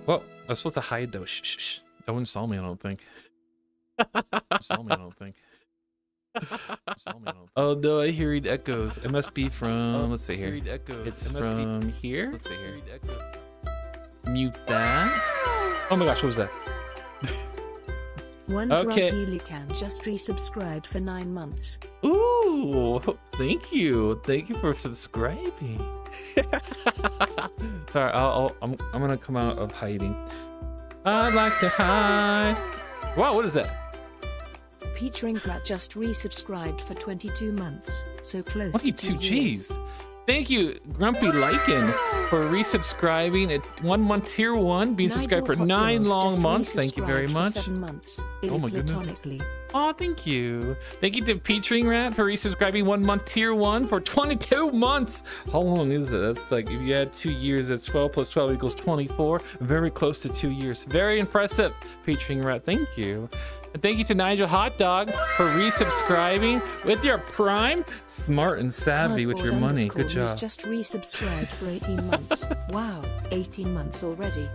Well, I was supposed to hide though. Shh, shh, shh. No one saw me, I don't think. Saw me, I don't think. Oh no, I hear read echoes. It must be from, let's see here. It's from here. Let's see here. Mute that. Oh my gosh, what was that? One okay. Grumpy just resubscribed for 9 months. Ooh, thank you. Thank you for subscribing. Sorry, I'm gonna come out of hiding. I'd like to hide. Wow, what is that? Peach Ringrat just resubscribed for 22 months. So close 22 to 2 years. G's. Thank you, Grumpy Lycan, for resubscribing at 1 month tier 1, being subscribed for 9 long months. Thank you very much. 7 months. Oh my goodness. Oh, thank you. Thank you to Peach Ringrat for resubscribing 1 month tier 1 for 22 months. How long is it? That's like, if you add 2 years, that's 12 plus 12 equals 24. Very close to 2 years. Very impressive, Peach Ringrat. Thank you. And thank you to Nigel Hot Dog for resubscribing with your Prime. Smart and savvy with your money. Good job. Just resubscribed for 18 months. Wow, 18 months already.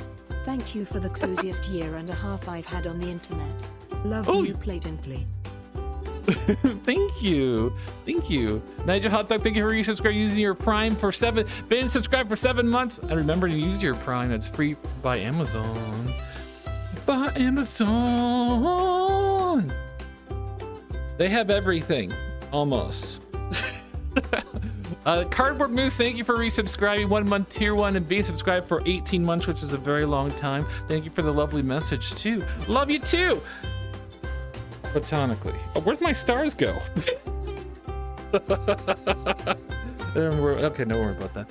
Thank you for the coziest year and a half I've had on the internet. Love you blatantly. Thank you. Thank you. Nigel Hot Dog, thank you for resubscribing using your Prime for 7. Been subscribed for 7 months. And remember to use your Prime. It's free by Amazon. By Amazon. They have everything. Almost. Cardboard Moose, thank you for resubscribing 1 month tier 1 and being subscribed for 18 months, which is a very long time. Thank you for the lovely message too. Love you too. Platonically. Oh, where'd my stars go? Okay, don't worry about that.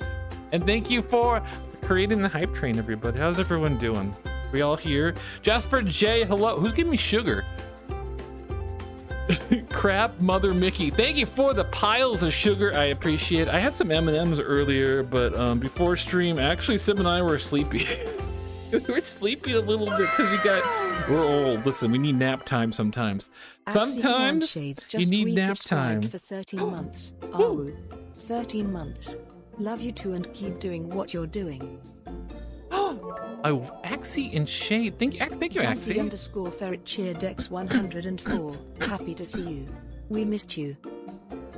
And thank you for creating the hype train, everybody. How's everyone doing? We all here? Jasper J, hello. Who's giving me sugar? Crap Mother Mickey, thank you for the piles of sugar. I appreciate it. I had some M&Ms earlier, but before stream, actually Sim and I were sleepy. We were sleepy a little bit because we're old. Listen, we need nap time sometimes. Sometimes you need nap time. For 13 months. Oh, 13 months. Love you too and keep doing what you're doing. Oh, Axie and Shade. Thank you, Axie. _ Ferret cheered X104. Happy to see you. We missed you.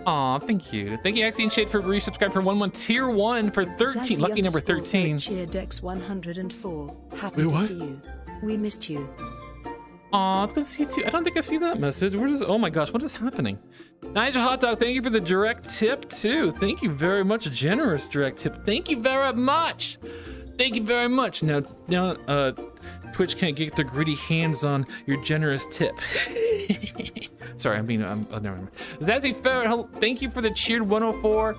Aw, thank you. Thank you, Axie and Shade, for resubscribing for 1 month tier 1 for 13. Lucky number 13. Cheered X104. Happy to see you. We missed you. Aw, it's good to see you too. I don't think I see that message. Where is? Oh my gosh, what is happening? Nigel Hot Dog, thank you for the direct tip too. Thank you very much. A generous direct tip. Thank you very much. Thank you very much. Now, Twitch can't get their gritty hands on your generous tip. Sorry, never mind. Zazzy Ferret, thank you for the cheered 104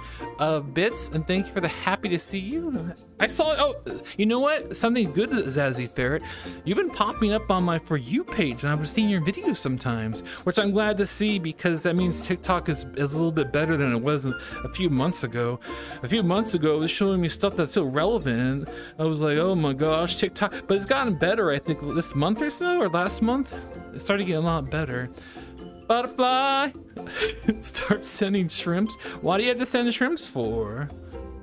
bits, and thank you for the happy to see you. I saw, oh, you know what? Something good, Zazzy Ferret. You've been popping up on my For You page, and I've been seeing your videos sometimes, which I'm glad to see because that means TikTok is a little bit better than it was a few months ago. A few months ago, it was showing me stuff that's so relevant, and I was like, oh my gosh, TikTok. But it's gotten better, I think, this month or so, or last month. It started getting a lot better. Butterfly, start sending shrimps. Why do you have to send shrimps for?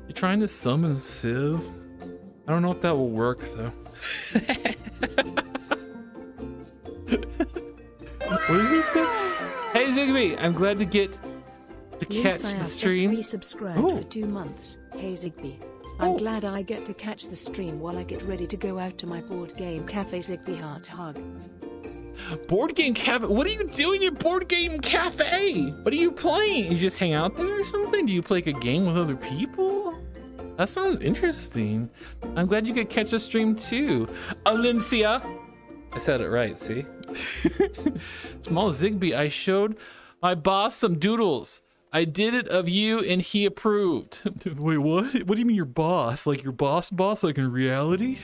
You're trying to summon Civ? I don't know if that will work though. What did he say? Hey Zigby, I'm glad to get to catch the stream. Just resubscribed for 2 months. Hey Zigby, I'm glad I get to catch the stream while I get ready to go out to my board game cafe. Zigby heart hug. Board game cafe? What are you doing in board game cafe? What are you playing? You just hang out there or something? Do you play like a game with other people? That sounds interesting. I'm glad you could catch a stream too. Olyncia. I said it right, see? Small Zigby, I showed my boss some doodles. I did it of you and he approved. Wait, what? What do you mean your boss? Like your boss, like in reality?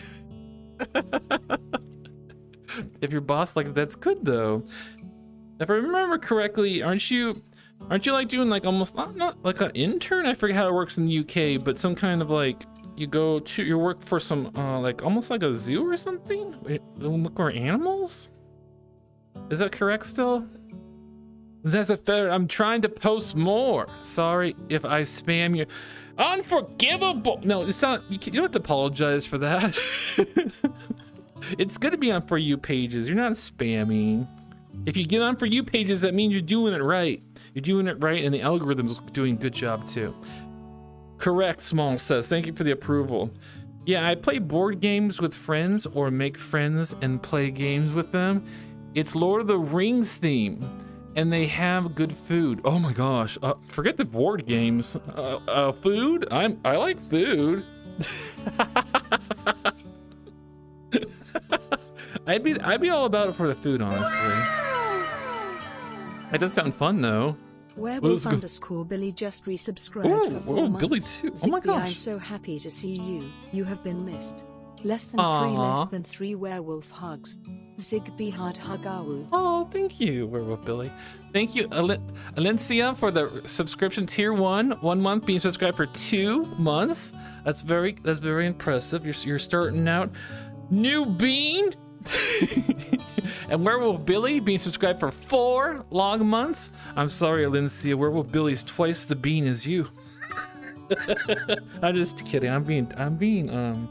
If your boss, like, that's good though. If I remember correctly, aren't you like doing like almost not like an intern? I forget how it works in the UK, but some kind of like you go to your work for some like almost like a zoo or something. Look for animals. Is that correct still? That's a fair. I'm trying to post more. Sorry if I spam you. Unforgivable. No, it's not. You don't have to apologize for that. It's good to be on For You pages. You're not spamming. If you get on For You pages, that means you're doing it right. You're doing it right, and the algorithm's doing a good job too. Correct, Small says. Thank you for the approval. Yeah, I play board games with friends or make friends and play games with them. It's Lord of the Rings theme, and they have good food. Oh my gosh, forget the board games. Food? I like food. I'd be all about it for the food, honestly. That does sound fun though. Werewolf_Billy just resubscribed for 4 months. Billy too. Oh my gosh. I'm so happy to see you. You have been missed. Less than three werewolf hugs. Zigby hard hugawu. Oh, thank you, Werewolf Billy. Thank you, Alencia, for the subscription tier 1 month, being subscribed for 2 months. That's very impressive. You're starting out. New Bean. And Werewolf Billy being subscribed for 4 long months. I'm sorry, Alencia. Werewolf Billy's twice the bean as you. I'm just kidding. I'm being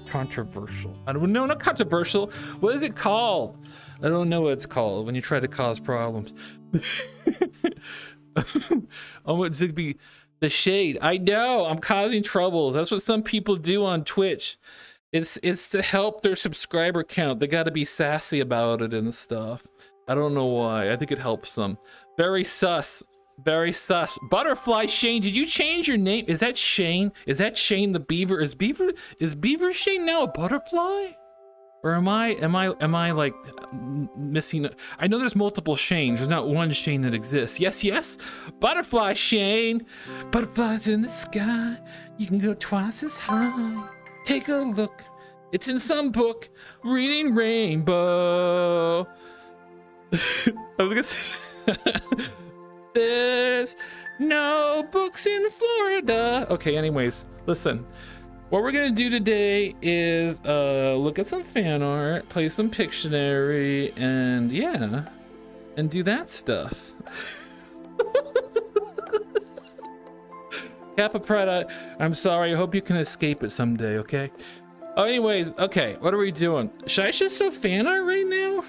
controversial. I don't know, not controversial. What is it called? I don't know what it's called when you try to cause problems. Oh, what Zigby, the shade. I know I'm causing troubles. That's what some people do on Twitch. It's to help their subscriber count. They got to be sassy about it and stuff. I don't know why. I think it helps them. Very sus. Very sus. Butterfly Shane, did you change your name? Is that Shane? Is that Shane the Beaver? Is Beaver Shane now a butterfly? Or am I like missing? I know there's multiple Shanes. There's not one Shane that exists. Yes. Butterfly Shane. Butterflies in the sky. You can go twice as high. Take a look. It's in some book. Reading Rainbow. I was gonna say. There's no books in Florida. Okay, anyways, listen. What we're gonna do today is look at some fan art, play some Pictionary, and yeah, and do that stuff. Kappa Prada, I'm sorry. I hope you can escape it someday, okay? Oh, anyways, okay, what are we doing? Should I just show fan art right now?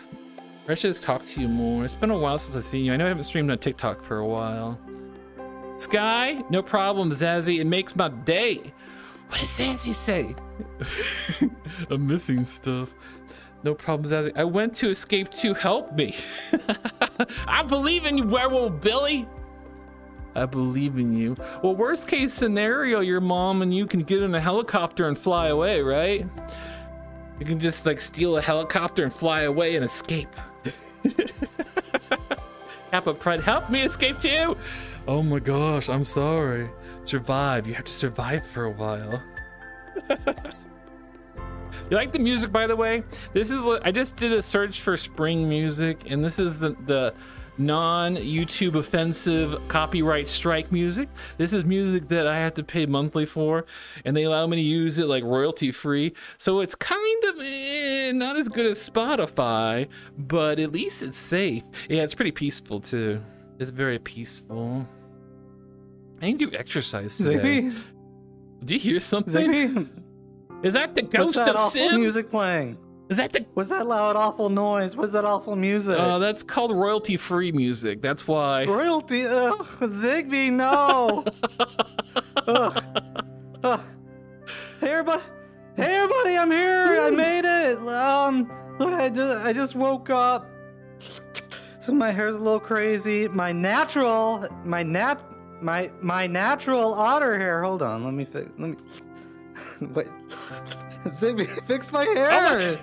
Or I should just talk to you more? It's been a while since I've seen you. I know I haven't streamed on TikTok for a while. Sky, no problem, Zazzy. It makes my day. What did Zazzy say? I'm missing stuff. No problem, Zazzy. I went to Escape to help me. I believe in you, Werewolf Billy. I believe in you. Well, worst case scenario, your mom and you can get in a helicopter and fly away, right? You can just like steal a helicopter and fly away and escape. Kappa Pride, help me escape too. Oh my gosh, I'm sorry. Survive. You have to survive for a while. You like the music, by the way? This is, I just did a search for spring music, and this is the non-YouTube offensive copyright strike music. This is music that I have to pay monthly for, and they allow me to use it like royalty free. So it's kind of not as good as Spotify, but at least it's safe. Yeah, it's pretty peaceful too. It's very peaceful. I need to do exercise today. Zigby? Do you hear something? Zigby? Is that the ghost What's that of awful Sim? music playing? Is that the? What's that loud, awful noise? What's that awful music? That's called royalty-free music. That's why. Royalty? Ugh, Zigby, no. Ugh. Ugh. Hey everybody, I'm here. I made it. Look, I just woke up. So my hair's a little crazy. My natural otter hair. Hold on, let me wait. Zigby, fix my hair.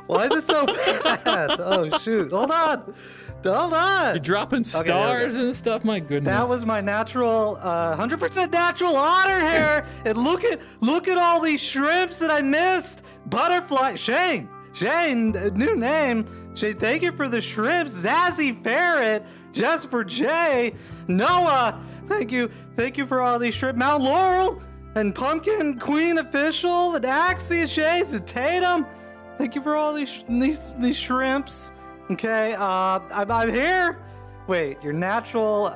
Why is it so bad? Oh shoot! Hold on. You're dropping stars and stuff. My goodness. That was my natural, 100% natural otter hair. And look at all these shrimps that I missed. Butterfly Shane, new name. Shane, thank you for the shrimps. Zazzy Ferret, just for Jay. Noah, thank you for all these shrimp. Mount Laurel. And Pumpkin Queen Official, and Axie, Chase, and Tatum. Thank you for all these shrimps. Okay, I'm here. Wait, your natural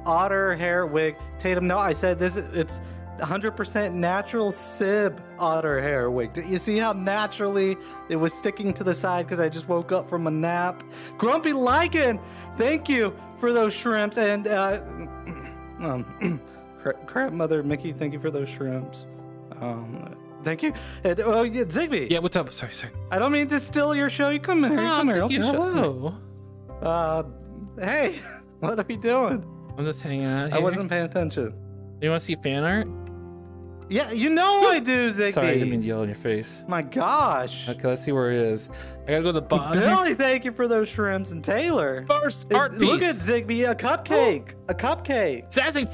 otter hair wig, Tatum. No, I said this. 100% natural Sib otter hair wig. You see how naturally it was sticking to the side because I just woke up from a nap? Grumpy Lycan, thank you for those shrimps. And Crab Mother Mickey, thank you for those shrimps. Thank you. And, oh, yeah, Zigby. Yeah, what's up? Sorry. I don't mean to steal your show. You come in here. Come here. Thank you. Hello. Hey, what are we doing? I'm just hanging out here. I wasn't paying attention. You want to see fan art? Yeah, you know I do, Zigby. Sorry, I didn't mean to yell in your face. My gosh. Okay, let's see where it is. I gotta go to the bottom. Billy, thank you for those shrimps. And Taylor. First art piece. Look at Zigby, a cupcake. A cupcake. Zazzy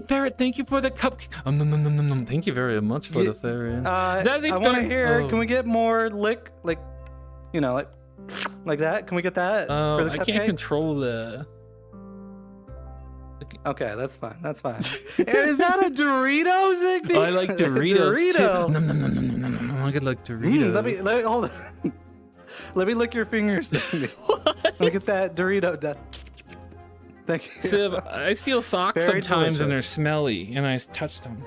Ferret, thank you for the cupcake. Thank you very much for the ferret. Zazzy I want to hear, can we get more like that? Can we get that for the cupcake? I can't control that. Okay, that's fine. That's fine. Is that a Dorito, Zigby? I like Doritos Dorito. too. I could like Doritos. Let me hold on. Let me lick your fingers, Zigby. Look at that Dorito. Thank you. Sib, I steal socks Very sometimes delicious. and they're smelly, and I touched them.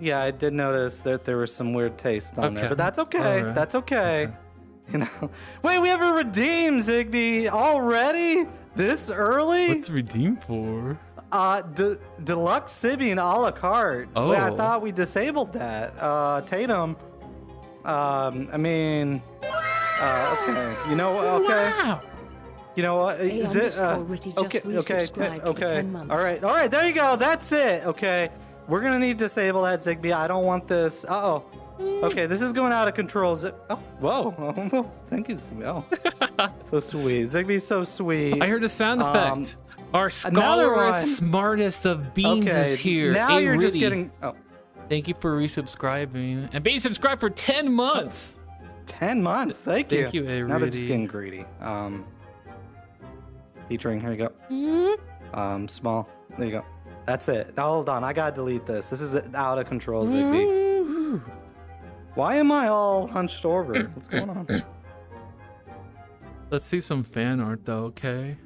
Yeah, I did notice that there was some weird taste on there, but that's okay. Right. That's okay. You know. Wait, we have a redeem, Zigby, already? This early? What's redeem for? Deluxe Sibian a la carte. Oh. Wait, I thought we disabled that. Tatum. I mean, okay. You know what? Okay. Wow. You know what? Is it? Okay. All right. There you go. That's it. Okay. We're gonna need to disable that, Zigby. I don't want this. Uh-oh. Okay, this is going out of control. Oh, whoa. Oh, thank you, Zigby. Oh. So sweet. Zigby's so sweet. I heard a sound effect. Our another scholar one. smartest of beans is here. Now you're just Riddy. getting... Oh. Thank you for resubscribing. And being subscribed for 10 months. 10 months. Thank you. Thank you, Now they're just Riddy. getting greedy. Featuring, here you go. Small. There you go. That's it. Now, hold on. I gotta delete this. This is out of control, Zigby. Why am I all hunched over? What's going on? Let's see some fan art, though, okay?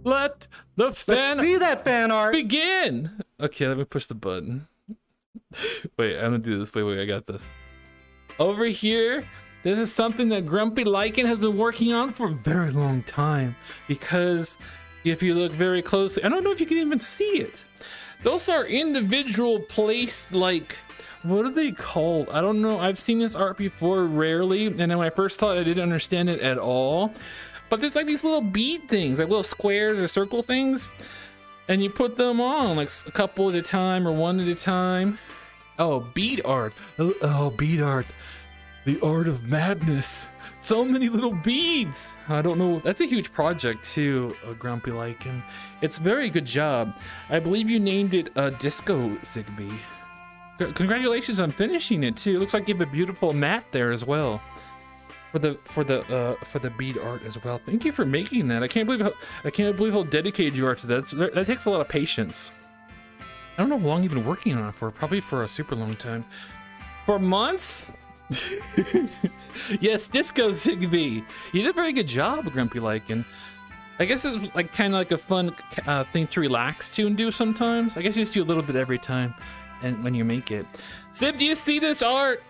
Let the fan Let's see that fan art. begin! Okay, let me push the button. Wait, I'm gonna do this. Wait, I got this. Over here, this is something that Grumpy Lycan has been working on for a very long time. Because if you look very closely, I don't know if you can even see it. Those are individual placed, like, what are they called? I don't know. I've seen this art before, rarely, and then when I first saw it, I didn't understand it at all. But there's like these little bead things, like little squares or circle things, and you put them on like a couple at a time or one at a time. Oh, bead art. Oh, bead art. The art of madness. So many little beads. I don't know. That's a huge project too, Grumpy Lycan. It's a very good job. I believe you named it Disco Zigby. Congratulations on finishing it too. It looks like you have a beautiful mat there as well for the bead art as well. Thank you for making that. I can't believe how dedicated you are to that. That takes a lot of patience. I don't know how long you've been working on it for. Probably for a super long time. For months. Yes, Disco Zigby. You did a very good job, Grumpy Lycan. I guess it's like kind of like a fun thing to relax to and do sometimes. I guess you just do a little bit every time. And when you make it. Sib, do you see this art?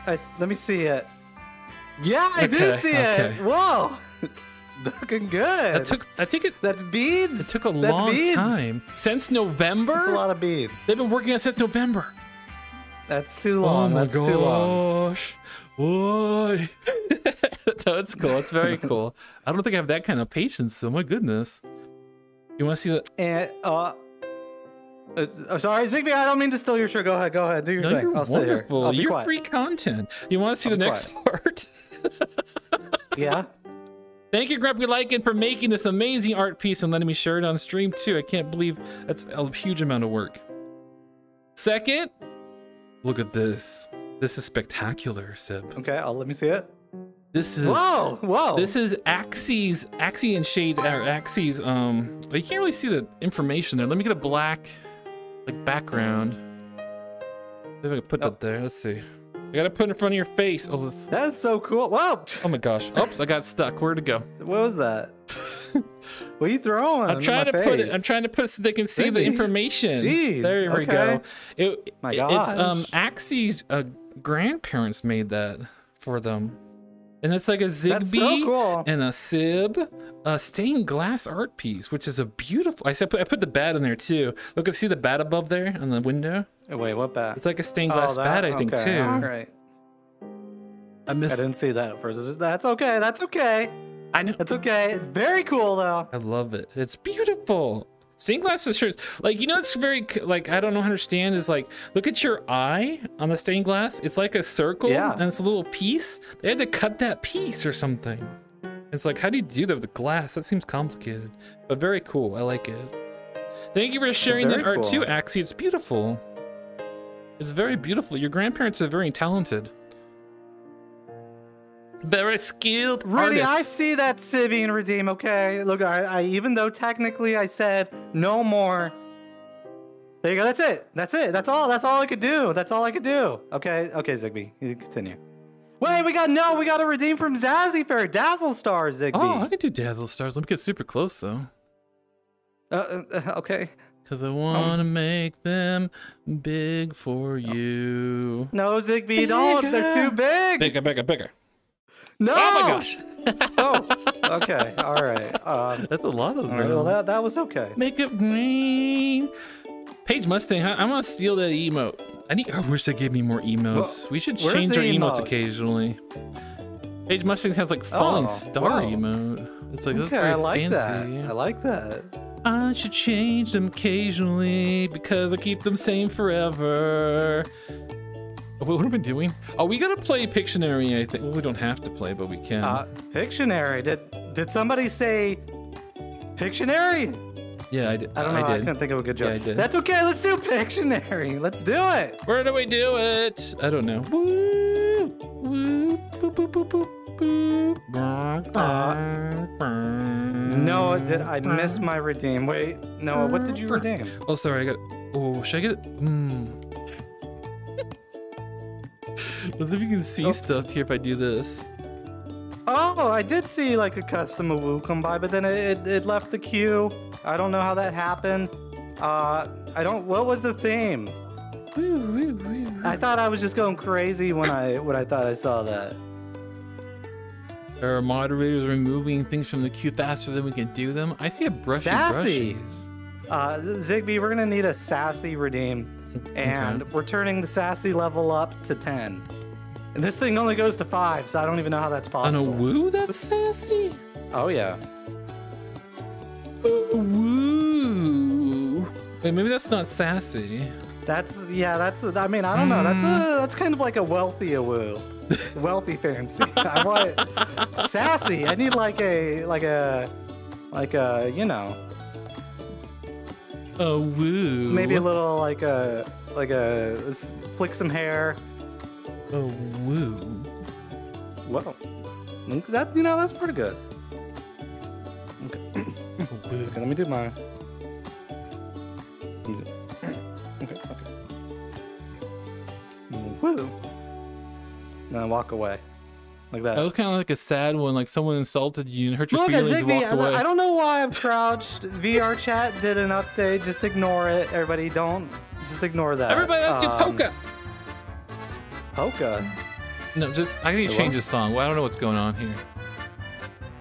Let me see it. Yeah, I do see it. Whoa. Looking good. That's beads. It took a long time. Since November? That's a lot of beads. They've been working on it since November. That's too long. Oh my That's too long. gosh. Why? That's cool. It's very cool. I don't think I have that kind of patience, so my goodness. You want to see that? And sorry, Zigby, I don't mean to steal your show. Go ahead, do your thing. You're I'll sit here. wonderful. I'll be You're quiet. free content. You want to see the next part? Yeah. Thank you, Grumpy Lycan, for making this amazing art piece and letting me share it on stream too. I can't believe that's a huge amount of work. Second, look at this. This is spectacular, Sib. Okay, let me see it. This is whoa. This is Axie's and Shades or Axie's. Well, you can't really see the information there. Let me get a black like background. Maybe I can put that there. Let's see. I gotta put it in front of your face. Oh, that's so cool. Whoa. Oh my gosh. Oops, I got stuck. Where'd it go? What was that? What are you throwing? I'm trying to put it. I'm trying to put it so they can see the information. Jeez, there we go. My gosh. It's Axie's grandparents made that for them, and it's like a Zigbee That's so cool. and a Sib, a stained glass art piece, which is a beautiful. I put the bat in there too. Look, see the bat above there on the window. Oh, wait, what bat? It's like a stained glass bat, I think, too. All right. I I didn't see that at first. That's okay. That's okay. I know. That's okay. Very cool though. I love it. It's beautiful. Stained glass shirts, like, you know, it's very, like, I don't know how to understand is like, look at your eye on the stained glass. It's like a circle, Yeah. and it's a little piece. They had to cut that piece or something. It's like, how do you do that with the glass? That seems complicated, but very cool. I like it. Thank you for sharing that Very art cool. too, Axie. It's beautiful. It's very beautiful. Your grandparents are very talented. Very skilled Rudy, artists. I see that Sibby and Redeem, okay? Look, I even though technically I said no more. There you go, that's it. That's it. That's all I could do. That's all I could do. Okay, Zigbee, you continue. Wait, we got to redeem from Zazzy Fair. Dazzle Star, Zigbee. Oh, I can do Dazzle Stars. Let me get super close though. Okay. Cause I wanna make them big for you. No, Zigbee, don't. They're too big. Bigger, bigger, bigger. No. Oh my gosh. Oh, okay. All right. That's a lot of all them. right, well, that was okay. Make it green. Paige Mustang, I'm gonna steal that emote. I wish they gave me more emotes. We should where's change the our emotes emotes? occasionally. Paige Mustang has like falling Oh, star wow. emote. It's like, that's Okay, very I like fancy. that. I like that. I should change them occasionally because I keep them same forever. What are we doing? Oh, we gotta play Pictionary, I think. Well, we don't have to play, but we can. Pictionary. Did somebody say Pictionary? Yeah, I did. I don't know. I couldn't think of a good joke. Yeah, I did. That's okay. Let's do Pictionary. Let's do it. Where do we do it? I don't know. Woo, woo, boop, boop, boop, boop, boop. Noah, did I miss my redeem? Wait, Noah, what did you redeem? Oh, sorry. I got. Oh, should I get it? Let's see if you can see stuff here if I do this. Oh, I did see like a custom Woo come by, but then it left the queue. I don't know how that happened. What was the theme? I thought I was just going crazy when I thought I saw that. Our moderators removing things from the queue faster than we can do them. I see a brushy Sassy. brushies. Zigbee, we're gonna need a sassy redeem, and we're turning the sassy level up to 10. And this thing only goes to 5, so I don't even know how that's On a possible. woo that's sassy? Oh yeah. Woo. Wait, maybe that's not sassy. That's I mean, I don't know. That's kind of like a wealthy woo. Wealthy fancy. I want sassy. I need like a you know, A woo. maybe a little like a flick some hair. A woo. Whoa. That's pretty good. Okay. A woo. Okay, let me do mine. Okay. Woo. Now walk away. Like that. That was kind of like a sad one, like someone insulted you and hurt your Look at feelings and Zigbee. walked away. I don't know why I'm crouched. VR chat did an update. Just ignore it. Everybody just ignore that. Everybody, let's do polka. Polka? No, I need to change the song. Well, I don't know what's going on here.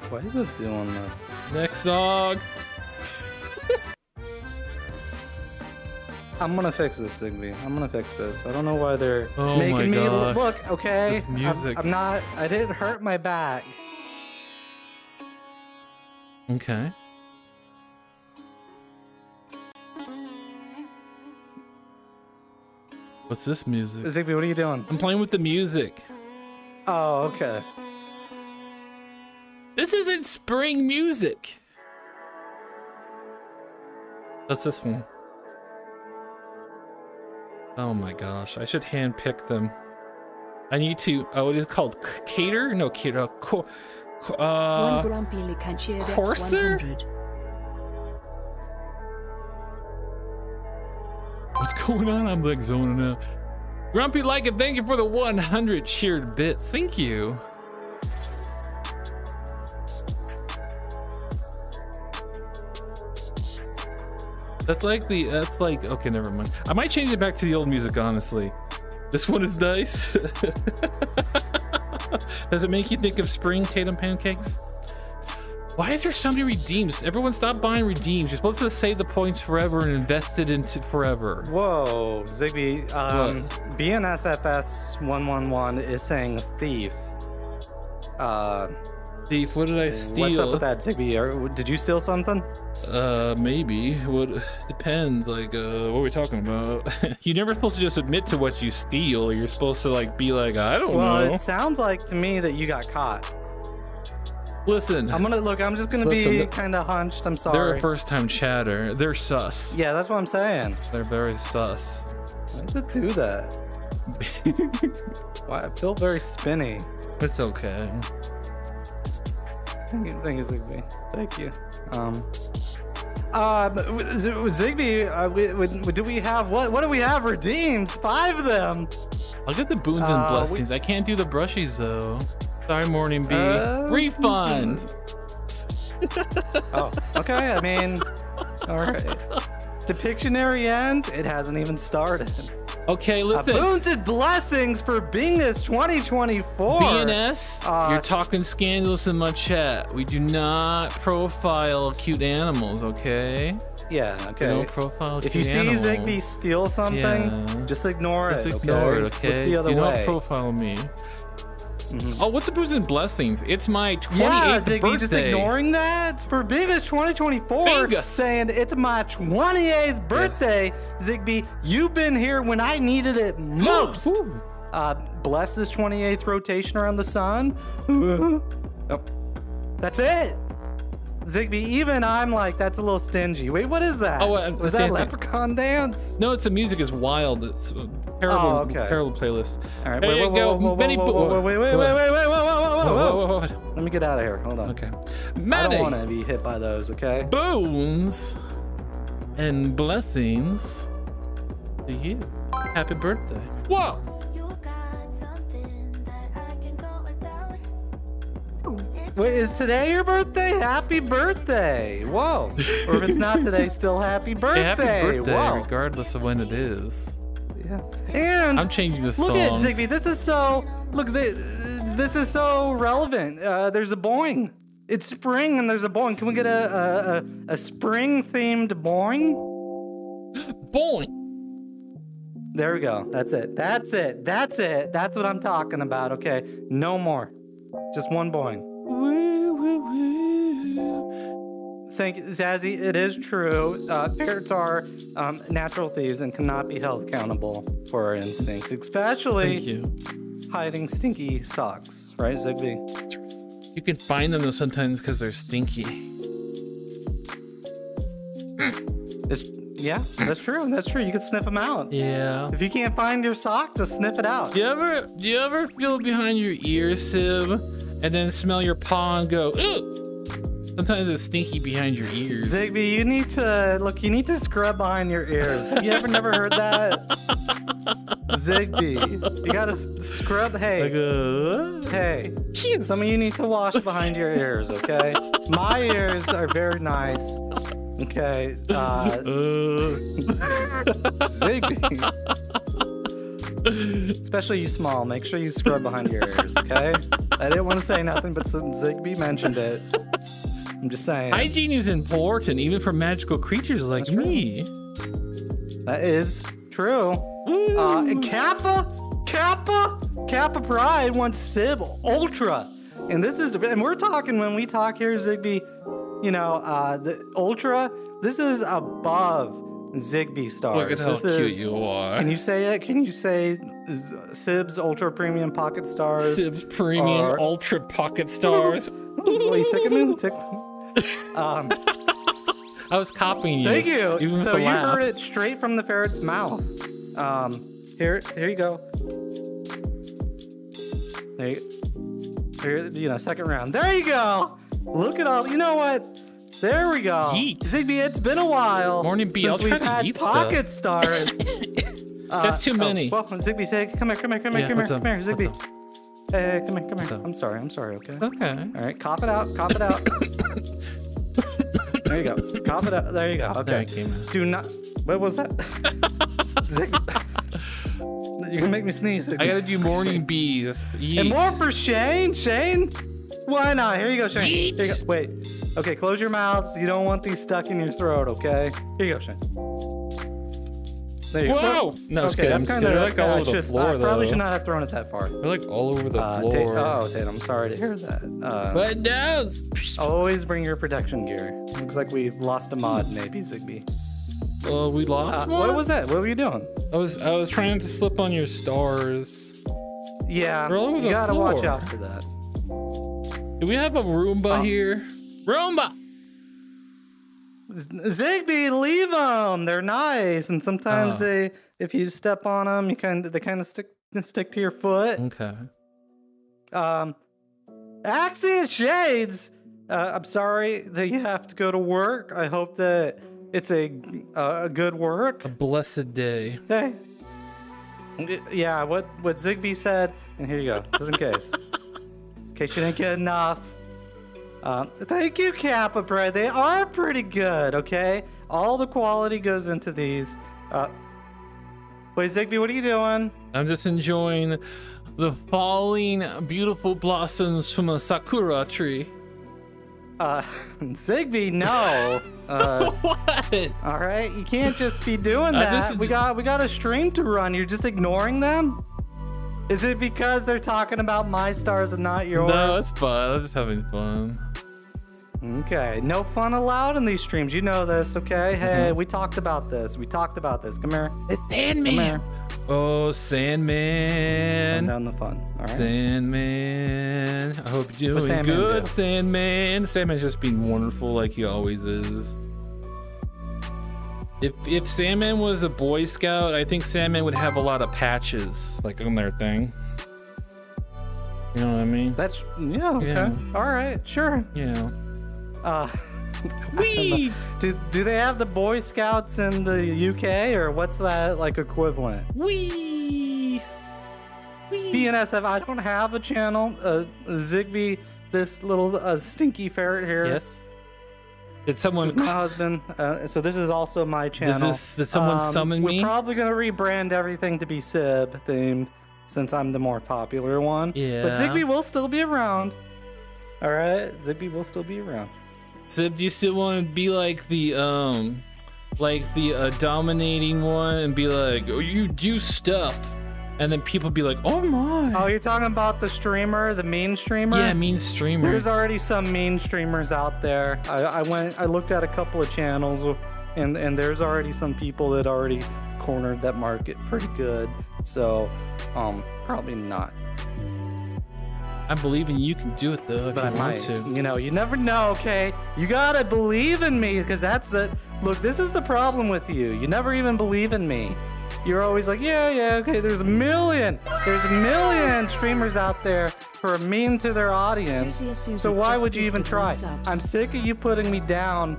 Why is it doing this? Next song. I'm gonna fix this, Zigbee. I'm gonna fix this. I don't know why they're Oh my making me gosh. look. Okay, This music. I didn't hurt my back. Okay. What's this music? Zigbee, what are you doing? I'm playing with the music. Oh, okay. This isn't spring music. What's this one? Oh my gosh, I should hand pick them. I need to, oh, it is called Cater? No, Cater. One Grumpy Licantier Corsair? X100. What's going on? I'm like zoning out. Grumpy Like It, thank you for the 100 cheered bits. Thank you. That's like okay, never mind. I might change it back to the old music, honestly. This one is nice. Does it make you think of spring Tatum pancakes? Why is there so many redeems? Everyone stop buying redeems. You're supposed to save the points forever and invest it into forever. Whoa, Zigby. BNSFS 111 is saying thief. Thief, what did I steal? What's up with that, Zigby? Did you steal something? Maybe. What depends. Like, what are we talking about? You're never supposed to just admit to what you steal. You're supposed to like be like, I don't know. Well, it sounds like to me that you got caught. Listen, I'm just gonna be kind of hunched. I'm sorry. They're a first-time chatter. They're sus. Yeah, that's what I'm saying. They're very sus. Why does it do that? Why? I feel very spinny. It's okay. Thank you, Zigby. Thank you. Zigby, do we have what do we have redeemed? 5 of them. I'll get the boons and blessings. I can't do the brushies though. Sorry, Morning Bee. Refund. Oh, okay. I mean, all right. The Pictionary end. It hasn't even started. Okay, listen. Boons and blessings for Bingus 2024. BNS, you're talking scandalous in my chat. We do not profile cute animals, okay? Yeah, okay. We don't profile if cute you see animals. Zigby steal something, just ignore it. Just ignore it, Just look okay? the other do way. not profile me. Oh, what's the boons and blessings? It's my 28th yeah, Zigby, birthday. just ignoring that. It's for Bingus 2024. Bingus. Saying it's my 28th birthday. Yes. Zigby, you've been here when I needed it most. Bless this 28th rotation around the sun. Oh, that's it. Zigby, even I'm like, that's a little stingy. Wait, what is that? Oh, was that Leprechaun dance? No, it's the music is wild. It's a terrible, terrible playlist. All right, there you go. Wait. Let me get out of here. Hold on. Okay. I don't want to be hit by those, okay? Boons and blessings to you. Happy birthday. Whoa! Wait, is today your birthday? Happy birthday! Whoa! Or if it's not today, still happy birthday! Hey, happy birthday, whoa. Regardless of when it is. Yeah. And I'm changing the song. Look at Zigby. This is so. Look, this is so relevant. There's a boing. It's spring, and there's a boing. Can we get a spring-themed boing? Boing. There we go. That's it. That's it. That's it. That's what I'm talking about. Okay. No more. Just one boing. Thank you, Zazzy. It is true. Ferrets are natural thieves and cannot be held accountable for our instincts, especially hiding stinky socks. Right, Zigby? You can find them though sometimes because they're stinky. Yeah, that's true. That's true. You can sniff them out. Yeah. If you can't find your sock, just sniff it out. Do you ever feel behind your ear, Sib, and then smell your paw and go, ooh? Sometimes it's stinky behind your ears. Zigby, you need to scrub behind your ears. Have you ever never heard that? Zigby, you gotta scrub. Hey, hey, some of you need to wash behind your ears, okay? My ears are very nice. Okay, Zigby. Especially you small, make sure you scrub behind your ears, okay? I didn't want to say nothing, but since Zigby mentioned it, I'm just saying. Hygiene is important, even for magical creatures like me. That is true. And Kappa Pride wants Sib Ultra. And we're talking, when we talk here, Zigby, you know, the Ultra, this is above Zigby stars. Look at how cute you are. Can you say it? Can you say Sib's Ultra Premium Pocket Stars? Sib's Premium Ultra Pocket Stars. Well, you took him. I was copying you. Thank you. Even So you heard it straight from the ferret's mouth. Here you go. Here, second round. There you go. Look at all. You know what? There we go. Yeet. Zigby, it's been a while. Morning Bee, since I'll try we've to had eat pocket stars. That's too many. Well, Zigby, say, come here, Zigby. Hey, come here. I'm sorry, okay? Okay. All right, cough it out. There you go. Cough it up. There you go. There Okay. it came out. Do not. What was that? Zig. You can make me sneeze. I gotta do morning bees. And Yeet. more for Shane. Shane. Why not? Here you go, Shane. Here you go. Wait. Okay, close your mouths. You don't want these stuck in your throat. Okay. Here you go, Shane. There you Whoa! go. No, it's Okay, good. that's I'm kind scared. of They're like all over the floor, I probably though. should not have thrown it that far. They're like all over the floor. Tatum, I'm sorry to hear that. But no. Always bring your protection gear. Looks like we lost a mod, maybe Zigbee. We lost one. What was that? What were you doing? I was trying to slip on your stars. Yeah, They're all over you the gotta watch floor. out for that. Do we have a Roomba here? Roomba. Zigbee, leave them. They're nice, and sometimes if you step on them, they kind of stick to your foot. Okay. Axios Shades. I'm sorry that you have to go to work. I hope that it's a good work. A blessed day. Hey. Yeah, what Zigbee said, and here you go, just in case. In case you didn't get enough. Thank you, Kappa Bread. They are pretty good, okay? All the quality goes into these. Wait, Zigbee, what are you doing? I'm just enjoying the falling beautiful blossoms from a sakura tree. Zigbee, no. What? All right, you can't just be doing I that. just- We got a stream to run. You're just ignoring them? Is it because they're talking about my stars and not yours? No, it's fun. I'm just having fun. Okay, no fun allowed in these streams. You know this, okay? Hey, we talked about this. Come here. It's Come here. Sandman. Oh, Calm Sandman. down the fun. All right. Sandman. I hope you're doing Sandman good, do? Sandman. Sandman's just being wonderful like he always is. If Sandman was a Boy Scout, I think Sandman would have a lot of patches, like on their thing. You know what I mean? That's okay. Yeah. All right, sure. Yeah. I don't know. Wee! Do they have the Boy Scouts in the UK, or what's that like equivalent? Wee! Wee! BNSF. I don't have a channel. Zigbee, this little stinky ferret here. Yes. Did someone? Is my husband. So this is also my channel. Did someone summon me? We're probably gonna rebrand everything to be Sib themed, since I'm the more popular one. Yeah. But Zigbee will still be around. All right, Zigbee will still be around. Sib, do you still want to be like the dominating one and be like, oh, you do stuff, and then people be like, oh my. Oh, you're talking about the streamer, the mean streamer? Yeah, mean streamer. There's already some mean streamers out there. I looked at a couple of channels, and there's already some people that already cornered that market pretty good. So, probably not. I believe in you can do it though if But I you want might. to. You know, you never know, okay? You gotta believe in me, because that's it. Look, this is the problem with you. You never even believe in me. You're always like, yeah, okay, there's a million streamers out there who are mean to their audience. So why would you even try? I'm sick of you putting me down.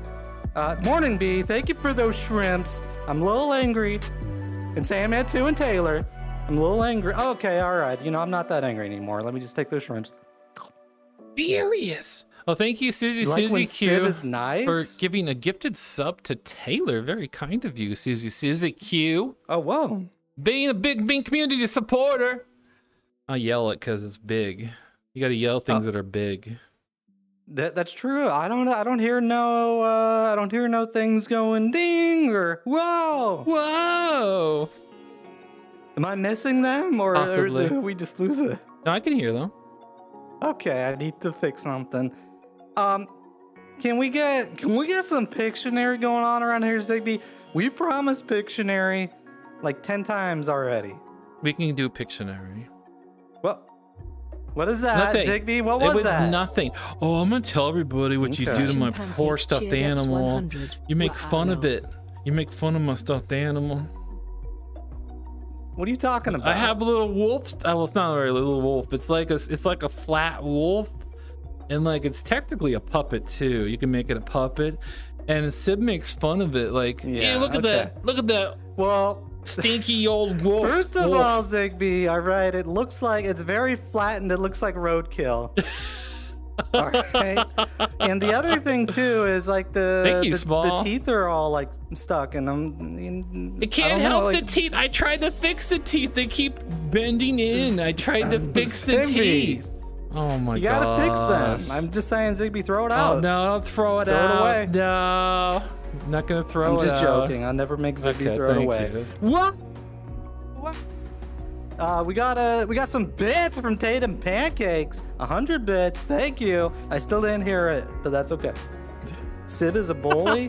Morning Bee, thank you for those shrimps. I'm a little angry. And Sam 2 and Taylor. I'm a little angry. Okay, all right. You know, I'm not that angry anymore. Let me just take those shrimps. Furious. Oh, thank you, Susie Like when Susie Sid Q, is nice? for giving a gifted sub to Taylor. Very kind of you, Susie Susie Q. Oh, whoa. Being a big community supporter. I yell it because it's big. You gotta yell things that are big. That's true. I don't hear no things going ding or whoa. Whoa! Am I missing them, or Possibly. did we just lose it? No, I can hear them. Okay, I need to fix something. Can we get some Pictionary going on around here, Zigbee? We promised Pictionary like 10 times already. We can do Pictionary. Well, what is that, Nothing. Zigbee? What It was was that? nothing. Oh, I'm gonna tell everybody what you Okay. do to my Pancake poor stuffed cheered animal. X100. You make fun of Wow. it. You make fun of my stuffed animal. What are you talking about? I have a little wolf. Well, it's not a very little wolf. It's like a flat wolf, and like it's technically a puppet too. You can make it a puppet, and Sib makes fun of it. Like, Yeah, hey, look at okay. that! Look at that Well, stinky old wolf. first of wolf. all, Zigbee, all right, it looks like it's very flattened. It looks like roadkill. All right. And the other thing too is like Thank you, the Small. teeth are all like stuck, and I'm. It can't help the teeth. I tried to fix the teeth. They keep bending in. I tried to fix the Zigby. teeth. Oh my god. You gotta fix them. I'm just saying, Zigby, throw it out. Oh no, don't throw it Throw it out. away. No. I'm not gonna throw it out. I'm just joking. I'll never make Zigby Okay, throw it thank away. you. What? We got some bits from Tatum Pancakes. 100 bits. Thank you. I still didn't hear it, but that's okay. Sib is a bully.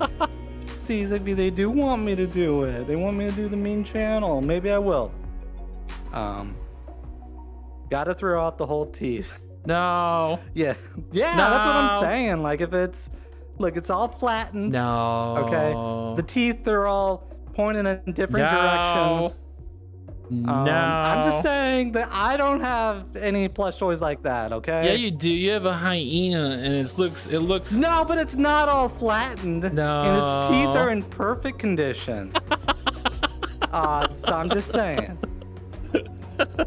See, Zigby, they do want me to do it. They want me to do the mean channel. Maybe I will. Gotta throw out the whole teeth. No. Yeah, yeah, No. that's what I'm saying. Like if it's, look, it's all flattened. No. Okay, the teeth are all pointing in different directions. No. I'm just saying that I don't have any plush toys like that. Okay. Yeah, you do. You have a hyena, and it looks. No, but it's not all flattened. No. And its teeth are in perfect condition. So I'm just saying.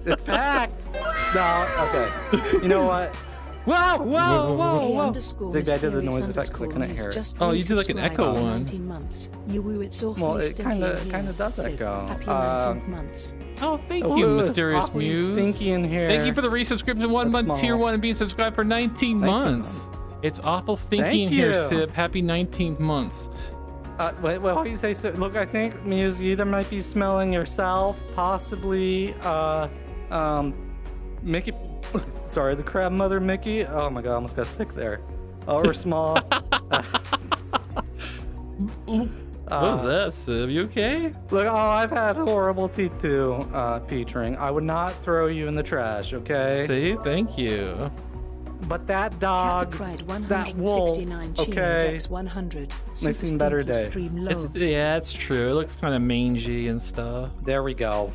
In fact, no. Okay. You know what? Whoa, whoa, whoa, whoa. Zigby, I did the noise effect because I couldn't hear it. Oh, you did like an echo one. 19 months. You woo, it's awfully Well, it still kind here. of does Sib, echo. Happy 19th months. Oh, thank Ooh, you, it's Mysterious awfully Muse. stinky in here. Thank you for the resubscription. 1 month, That's tier small. 1, and being subscribed for 19 months. It's awful stinky Thank in here, you. Sib. Happy 19th months. Wait, what do you say? So, look, I think Muse, you either might be smelling yourself, possibly, Mickey. Sorry, the crab mother Mickey. Oh my god, I almost got sick there. Or Small. What was that, Sib? You okay? Look, I've had horrible teeth too, Peachring. I would not throw you in the trash, okay? See? Thank you. But that dog, that wolf, okay? 100. They've seen better days. Yeah, it's true. It looks kind of mangy and stuff. There we go.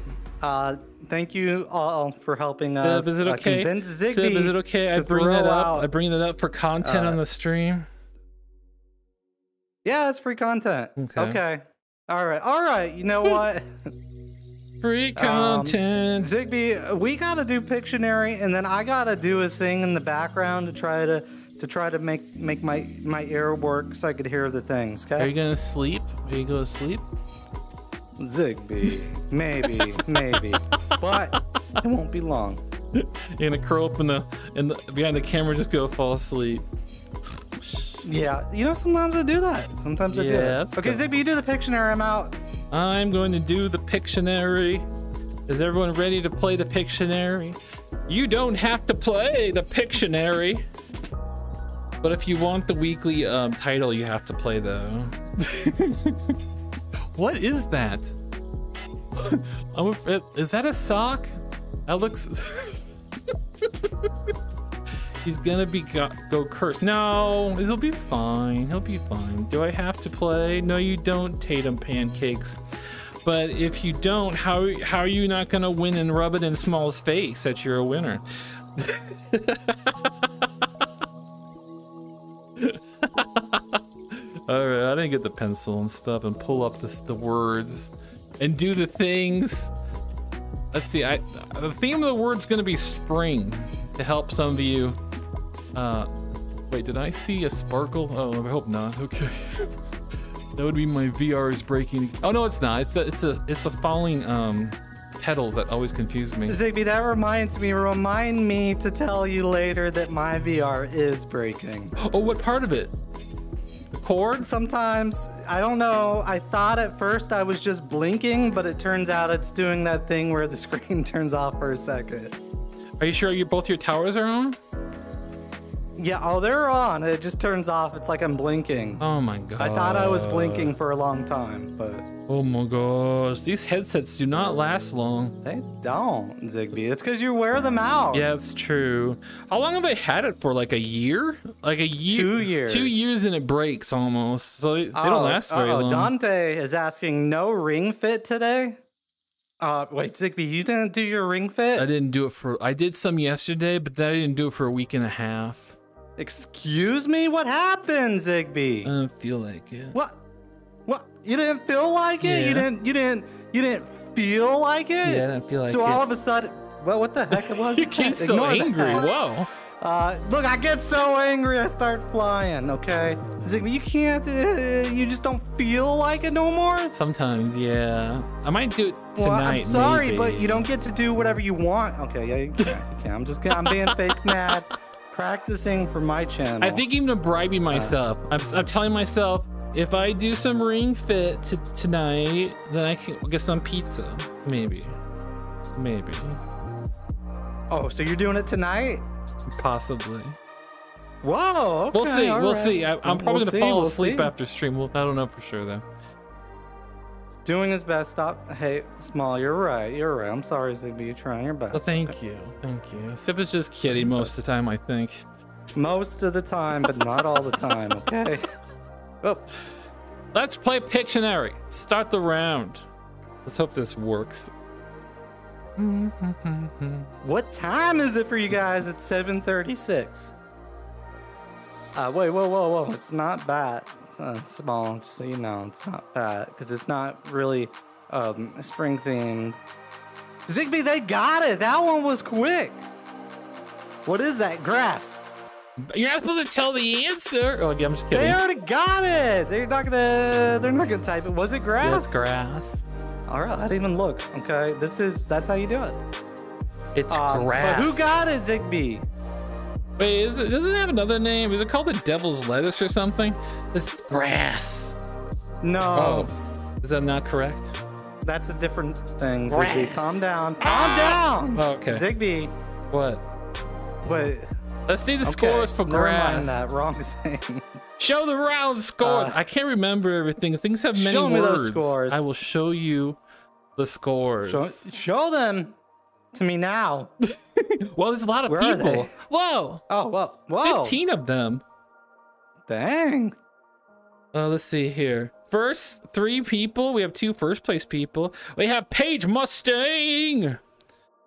Thank you all for helping us Sib, is it okay? convince Zigby Sib, is it okay? I to bring throw that up. out. I bring that up for content on the stream. Yeah, it's free content. Okay. All right. You know what? Free content. Zigby, we gotta do Pictionary, and then I gotta do a thing in the background to try to make my ear work so I could hear the things. Okay. Are you gonna sleep? Are you gonna sleep? Zigby, maybe, but it won't be long. You're gonna curl up in the behind the camera, just go fall asleep. Yeah, you know, sometimes I do that. Sometimes I do. that's Okay, good. Zigby, you do the Pictionary. I'm out. I'm going to do the Pictionary. Is everyone ready to play the Pictionary? You don't have to play the Pictionary. But if you want the weekly title, you have to play though. What is that? Is that a sock? That looks... He's gonna go curse. No, he'll be fine. He'll be fine. Do I have to play? No, you don't, Tatum Pancakes. But if you don't, how are you not gonna win and rub it in Small's face that you're a winner? All right, I didn't get the pencil and stuff and pull up the words and do the things. Let's see. The theme of the word's gonna be spring to help some of you. Wait, did I see a sparkle? Oh, I hope not. Okay. That would be my VR is breaking. Oh no, it's not. It's a falling petals that always confuse me. Zigby, that reminds me. Remind me to tell you later that my VR is breaking. Oh, what part of it? The cord? Sometimes, I don't know. I thought at first I was just blinking, but it turns out it's doing that thing where the screen turns off for a second. Are you sure both your towers are on? Yeah, oh, they're on. It just turns off. It's like I'm blinking. Oh my god. I thought I was blinking for a long time, but... Oh my gosh. These headsets do not last long. They don't, Zigby. It's because you wear them out. Yeah, it's true. How long have I had it for? Like a year? Like a year? 2 years. 2 years and it breaks almost. So they don't last very long. Dante is asking, no ring fit today? Wait, Zigby, you didn't do your ring fit? I didn't do it I did some yesterday, but then I didn't do it for a week and a half. Excuse me? What happened, Zigby? I don't feel like it. What? You didn't feel like it? Yeah. You didn't feel like it? Yeah, I didn't feel like it. So all of a sudden, what the heck it was? You get so Ignore angry. that. Whoa. Look, I get so angry, I start flying, okay? Zigby, you can't, you just don't feel like it no more? Sometimes, yeah. I might do it tonight, Well, I'm sorry, maybe. but you don't get to do whatever you want. Okay, yeah, you can. I'm just kidding. I'm being fake mad, practicing for my channel. I think even bribing myself. I'm telling myself, if I do some Ring Fit tonight, then I can get some pizza. Maybe. Oh, so you're doing it tonight? Possibly. Whoa, okay, We'll see. all We'll right. see. I'm probably We'll gonna fall we'll asleep see. after stream. I don't know for sure though. Doing his best. Stop. Hey, Small, you're right. You're right. I'm sorry, Zigby. You're trying your best. Well, thank you. Sip is just kidding most of the time, I think. Most of the time, but not all the time, okay? Oh, Let's play Pictionary. Start the round. Let's hope this works. what time is it for you guys? It's 7:36. Wait, whoa. It's not bad. Small, just so you know, it's not bad because it's not really spring themed. Zigby, they got it. That one was quick. What is that? Grass. You're not supposed to tell the answer. Oh, yeah, I'm just kidding. They already got it. They're not gonna type it. Was it grass? Yeah, it's grass. All right, I didn't even look. Okay, that's how you do it. It's grass. But who got it, Zigby? Wait, does it have another name? Is it called the Devil's Lettuce or something? This is grass. No, Oh, is that not correct? that's a different thing. Zigby, Grass. calm down. Calm down. Oh, okay. Zigby, What? wait. Let's see the Okay, scores for never mind grass. that wrong thing. Show the round scores. I can't remember everything. Things have many Show me words. those scores. I will show you the scores. Show them to me now. Well, there's a lot of Where are people. they? Whoa. Oh, whoa. 15 of them. Dang. Let's see here. First 3 people. We have 2 first place people. We have Paige Mustang.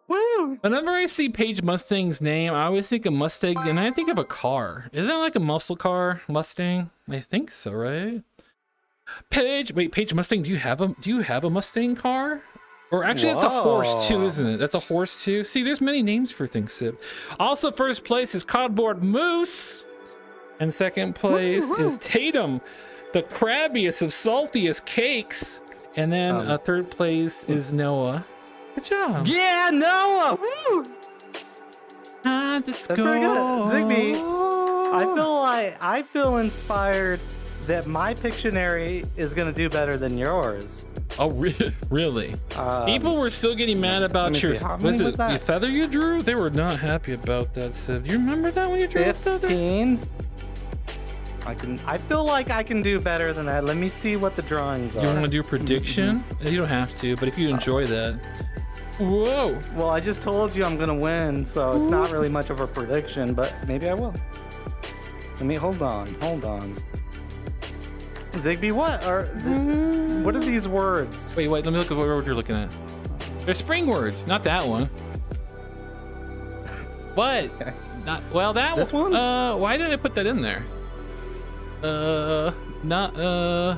Woo. Whenever I see Paige Mustang's name, I always think of Mustang and I think of a car. Isn't that like a muscle car, Mustang? I think so, right? Paige Mustang, do you have a Mustang car? Or actually, that's a horse too, isn't it? That's a horse too. See, there's many names for things, Sip. Also, first place is Cardboard Moose. And second place is Tatum, the crabbiest of saltiest cakes. And then third place is Noah. Good job. Yeah, Noah. Woo. That's pretty good. Zigby, I feel inspired that my Pictionary is gonna do better than yours. Oh, really? People were still getting mad about your the feather you drew. They were not happy about that, Sid. Do you remember that when you drew the feather? 15. I feel like I can do better than that. Let me see what the drawings are. You want to do a prediction? You don't have to, but if you enjoy that. Whoa! Well, I just told you I'm gonna win, so it's not really much of a prediction, but maybe I will. Let me hold on. Zigby, what are these words? Wait, let me look at what word you're looking at. They're spring words, not that one. What? Not well. That This one? Why did I put that in there? No.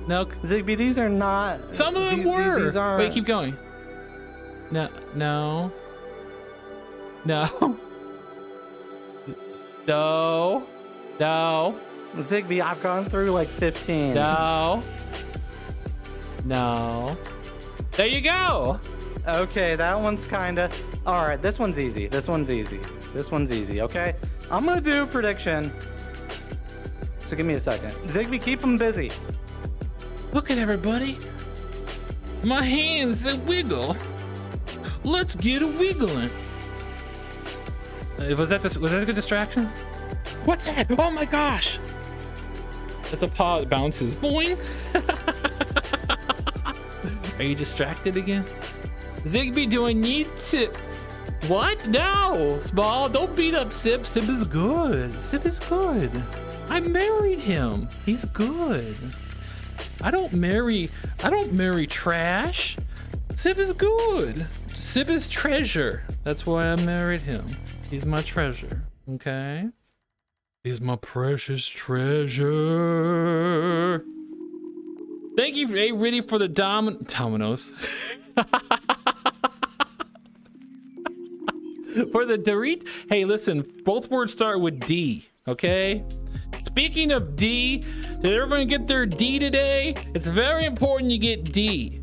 Zigby, these are not. Some of them were. These are. Wait, keep going. No. Zigby, I've gone through like 15. No. There you go. Okay, that one's kinda. All right, this one's easy. Okay, I'm gonna do a prediction. So give me a second. Zigby, keep them busy. Look at everybody. My hands, they wiggle. Let's get a wiggling. Was that a good distraction? What's that? Oh my gosh. That's a paw that bounces. Boing. Are you distracted again? Zigby, do I need to... What? No! Small, don't beat up Sip. Sip is good. I married him. He's good. I don't marry trash. Sip is good. Sip is treasure. That's why I married him. He's my treasure. Okay? He's my precious treasure. Thank you, ready for the dominoes. For the Dorit. Hey, listen, both words start with D, okay? Speaking of D, did everyone get their D today? It's very important you get D.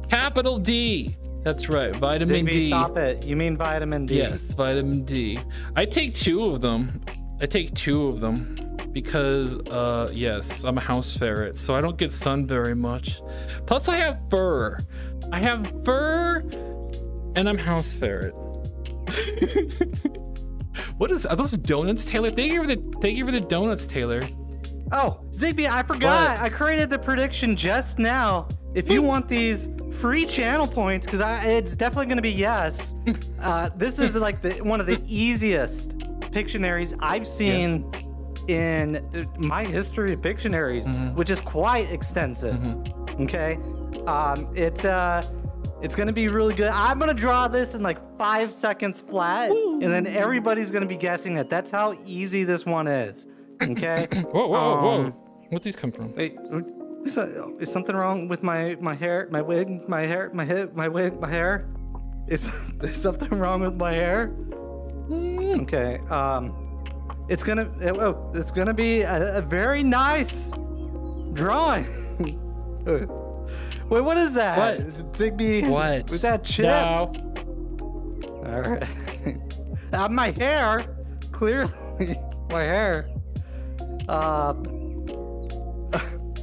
Capital D. That's right, vitamin Zigby, D. stop it. You mean vitamin D? Yes, vitamin D. I take 2 of them. Because, yes, I'm a house ferret, so I don't get sun very much. Plus, I have fur. I have fur, and I'm house ferret. Are those donuts, Taylor? Thank you for the donuts, Taylor. Oh, Zigby, I forgot. What? I created the prediction just now. If you want these free channel points, because it's definitely going to be yes. This is like one of the easiest Pictionaries I've seen in my history of Pictionaries, which is quite extensive. Okay, it's going to be really good. I'm going to draw this in like 5 seconds flat, and then everybody's going to be guessing it. That's how easy this one is. Okay. Whoa. Where'd these come from? Wait, is something wrong with my hair, my wig, my hair, my hip, my wig, my hair? Is something wrong with my hair? Okay. It's gonna be a very nice drawing. Wait, what is that? What? Zigby? What? Was that Chip? No. All right. My hair, clearly, my hair.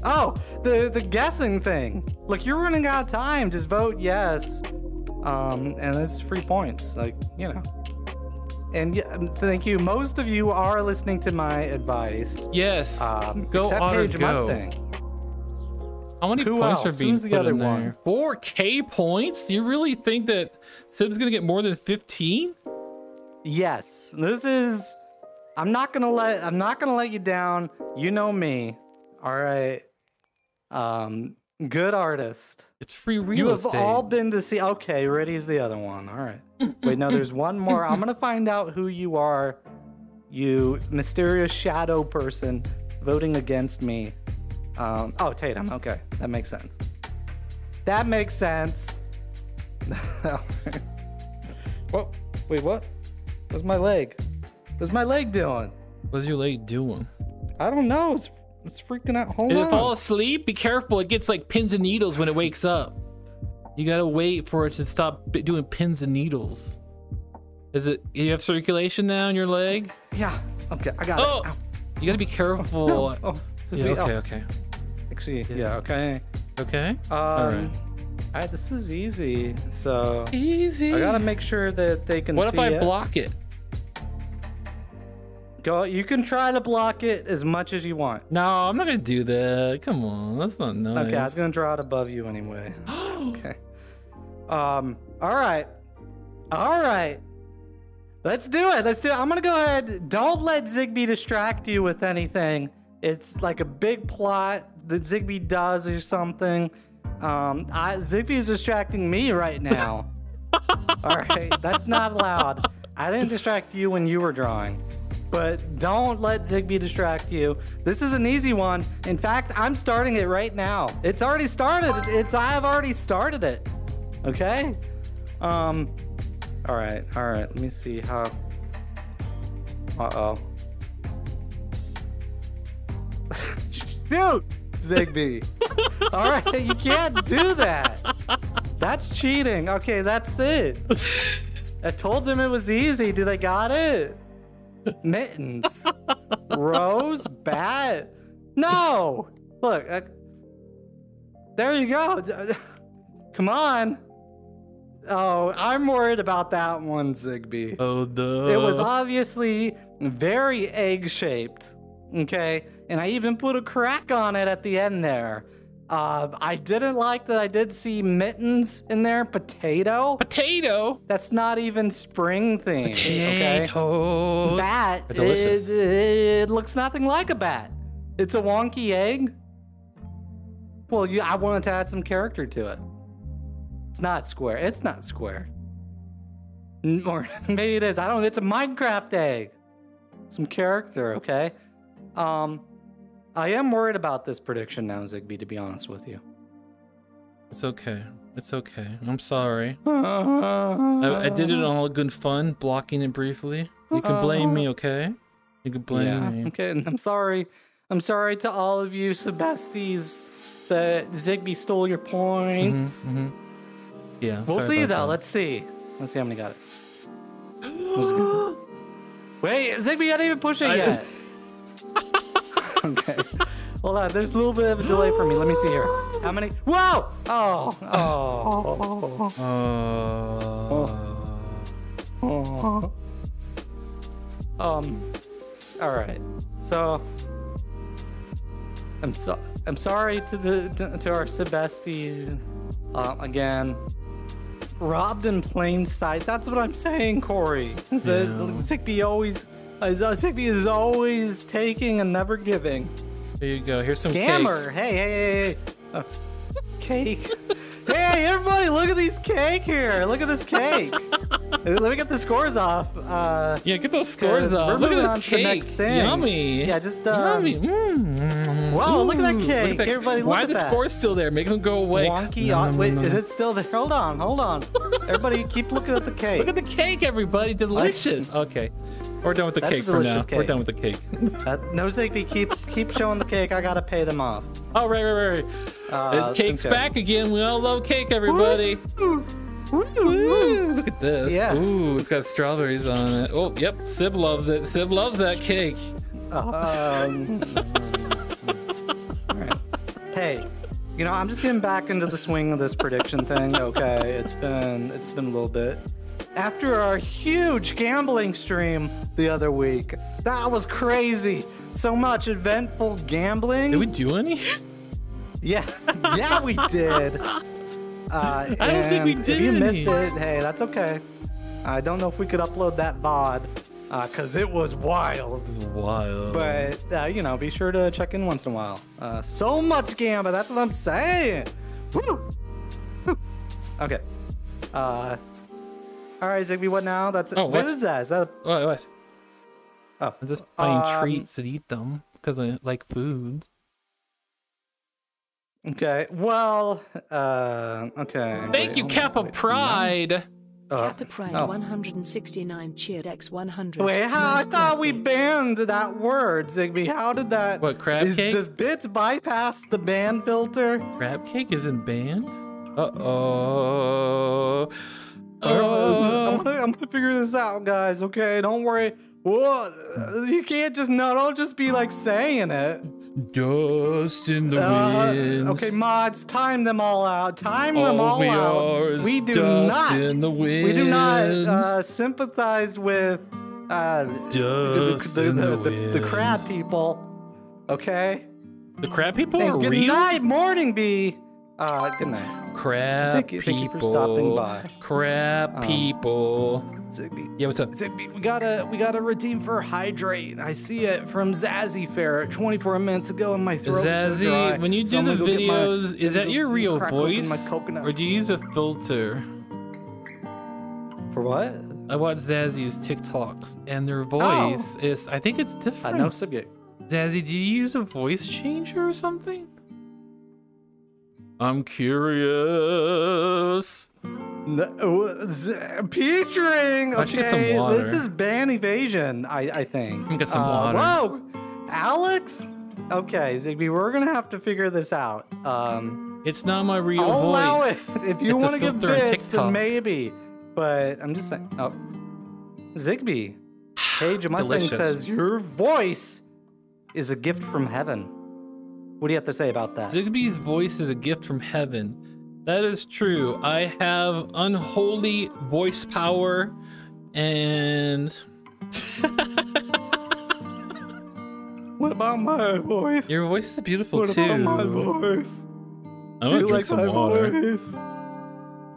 Oh, the guessing thing. Look, you're running out of time. Just vote yes. And it's free points. Like, you know. And yeah, thank you. Most of you are listening to my advice. Yes. Go except Otter, Paige go. Mustang. How many Who points else? are being Who's the put other in one? there? 4K points? Do you really think that Sib's gonna get more than 15? Yes. This is. I'm not gonna let you down. You know me. All right. Good artist. It's free real You have estate. all been to see. Okay, Ready's the other one. All right. Wait, no, there's one more. I'm gonna find out who you are, you mysterious shadow person voting against me. Oh, Tatum. Okay, that makes sense. That makes sense. Whoa, wait, what? Where's my leg? What's my leg doing? What's your leg doing? I don't know. It's freaking out. Hold Did on. it fall asleep? Be careful. It gets like pins and needles when it wakes up. You gotta wait for it to stop doing pins and needles. You have circulation now in your leg? Yeah. Okay, I got Oh! it. Ow. You gotta be careful. No. Oh, Yeah, oh. okay. Actually, yeah, okay. Okay? All right. right, this is easy. So Easy. I gotta make sure that they can What see if I it. block it? Go. You can try to block it as much as you want. No, I'm not gonna do that. Come on, that's not nice. Okay, I was gonna draw it above you anyway. Okay. All right. Let's do it. I'm gonna go ahead. Don't let Zigby distract you with anything. It's like a big plot that Zigby does or something. Zigby is distracting me right now. All right, that's not allowed. I didn't distract you when you were drawing. But don't let Zigby distract you. This is an easy one. In fact, I'm starting it right now. It's already started. I have already started it. Okay? All right. Let me see how. Uh-oh. Shoot, Zigby. All right, you can't do that. That's cheating. Okay, that's it. I told them it was easy. Do they got it? Mittens. Rose. Bat. No. Look. There you go. Come on. Oh, I'm worried about that one, Zigby. Oh, no. It was obviously very egg-shaped. Okay? And I even put a crack on it at the end there. I didn't like that I did see mittens in there. Potato. That's not even spring themed. Okay? Potatoes. Bat. Delicious. It looks nothing like a bat. It's a wonky egg. Well, I wanted to add some character to it. It's not square. Or maybe it is. I don't know. It's a Minecraft egg. Some character, okay? I am worried about this prediction now, Zigby, to be honest with you. It's okay. It's okay. I'm sorry. I did it in all good fun, blocking it briefly. You can blame me, okay? You can blame me. Okay, and I'm sorry. I'm sorry to all of you Sebasties that Zigby stole your points. Yeah. We'll sorry see about though. that. Let's see how many got it. Wait, Zigby, I didn't even push it yet. Okay. Hold on, there's a little bit of a delay for me. Let me see here. How many? Whoa! Oh. All right. So I'm sorry to our Sebasties. Again, robbed in plain sight. That's what I'm saying, Corey. Is that Zigby is always taking and never giving. Here you go. Here's some Scammer. cake. Hey. Cake. Hey, everybody, look at these cake here. Look at this cake. Let me get the scores off. Yeah, get those scores 'cause off. we're Look moving at on this to the cake. next thing. Yummy. Yeah, just Yummy. Whoa, look at that Ooh, cake. Everybody, look Why at are the that. scores still there? Make them go away. Wonky. Wait, is it still there? Hold on. Everybody, keep looking at the cake. Look at the cake, everybody. Delicious. Okay. We're done with the That's cake a for now. delicious We're cake. done with the cake. No, Zigby, keep showing the cake. I gotta pay them off. Oh, right. It's cake's okay. back again. We all love cake, everybody. Ooh, look at this. Yeah. Ooh, it's got strawberries on it. Oh, yep. Sib loves it. Sib loves that cake. All right. Hey, I'm just getting back into the swing of this prediction thing. Okay, it's been a little bit. After our huge gambling stream the other week, that was crazy. So much eventful gambling. Did we do any? Yeah, we did. I don't think we did If you any. missed it, hey, that's okay. I don't know if we could upload that VOD, because it was wild. This is wild. But, be sure to check in once in a while. So much gamba, that's what I'm saying. Woo! Okay. All right, Zigby, what now? That's Oh, what what? is that? Is that What? Oh. I'm just finding treats and eat them because I like food. Okay. Well, okay. Thank you, Kappa Pride. Kappa Pride oh. 169 cheered X 100. Wait, how? I Nice thought we birthday. banned that word, Zigby. How did that? What, crab cake? Does Bits bypass the ban filter? Crab cake isn't banned? Uh-oh. I'm gonna figure this out, guys. Okay, don't worry. Whoa, you can't don't just be like saying it. Dust in the wind. Okay, mods, time them all out. Time them all we out. are is We do dust not. in the wind. We do not sympathize with Dust in the wind. the crab people. Okay. The crab people And are good real? night, Morning Bee. Good night. Crab Thank people. you for stopping by. Crab people. Zigby. Yeah, what's up? Zigby, we gotta redeem for hydrate. I see it from Zazzy Fair 24 minutes ago, and my throat's so Zazzy, dry. when you So do I'm the gonna go get my- videos, is that gonna your go real crack open voice? my coconut. Or do you use a filter? For what? I watch Zazzy's TikToks, and their voice is, I think it's different. No subject. Zazzy, do you use a voice changer or something? I'm curious. Featuring. I should get some Okay, water. this is ban evasion. I think. Let me get some water. Whoa, Alex. Okay, Zigby, we're gonna have to figure this out. It's not my real I'll allow it. voice. If you It's a want to give filter on bits, TikTok. then maybe. But I'm just saying. Oh, Zigby. Paige Mustang Delicious. says your voice is a gift from heaven. What do you have to say about that? Zigby's voice is a gift from heaven. That is true. I have unholy voice power, and What about my voice? your voice is beautiful What too. about my voice? I'm Do gonna you drink like some my water. voice?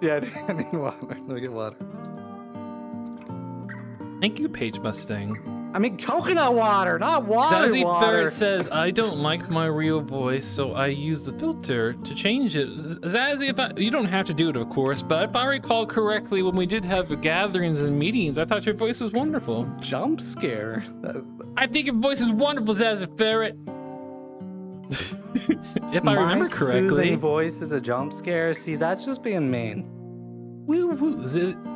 Yeah, I need water. Let me get water. Thank you, Paige Mustang. I mean coconut water, not water Zazzy water. Ferret says, I don't like my real voice, so I use the filter to change it. Zazzy, you don't have to do it, of course, but if I recall correctly, when we did have gatherings and meetings, I thought your voice was wonderful. Jump scare. I think your voice is wonderful, Zazzy Ferret. If I remember My correctly. soothing voice is a jump scare. See, that's just being mean. Woo woo.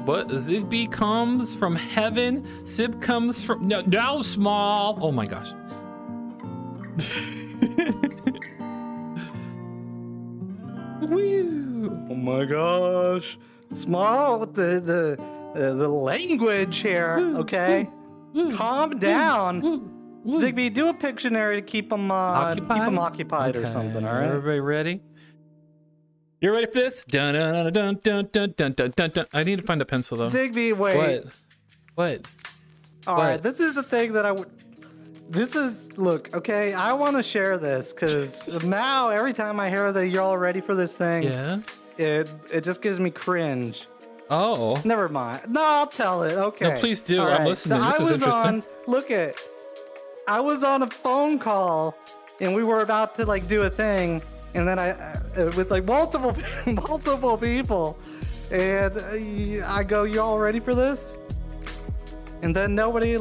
What? Zigby comes from heaven. Sib comes from no small. Oh my gosh. Woo. Oh my gosh. Small with the language here, okay? Calm down. Woo. Woo. Zigby, do a Pictionary to keep them occupied or Okay, something, all right? Everybody ready? You ready for this? Dun dun dun dun dun dun dun dun dun dun. I need to find a pencil though. Zigby, wait. What? All What? right, this is the thing that I would. This is look, okay. I want to share this because now every time I hear that you're all ready for this thing, Yeah. it just gives me cringe. Oh. Never mind. No, I'll tell it. Okay. No, please do. All I'm right, listening. So This is interesting. I was on a phone call, and we were about to like do a thing, and then I with like multiple people, and I go, "You all ready for this?" And then nobody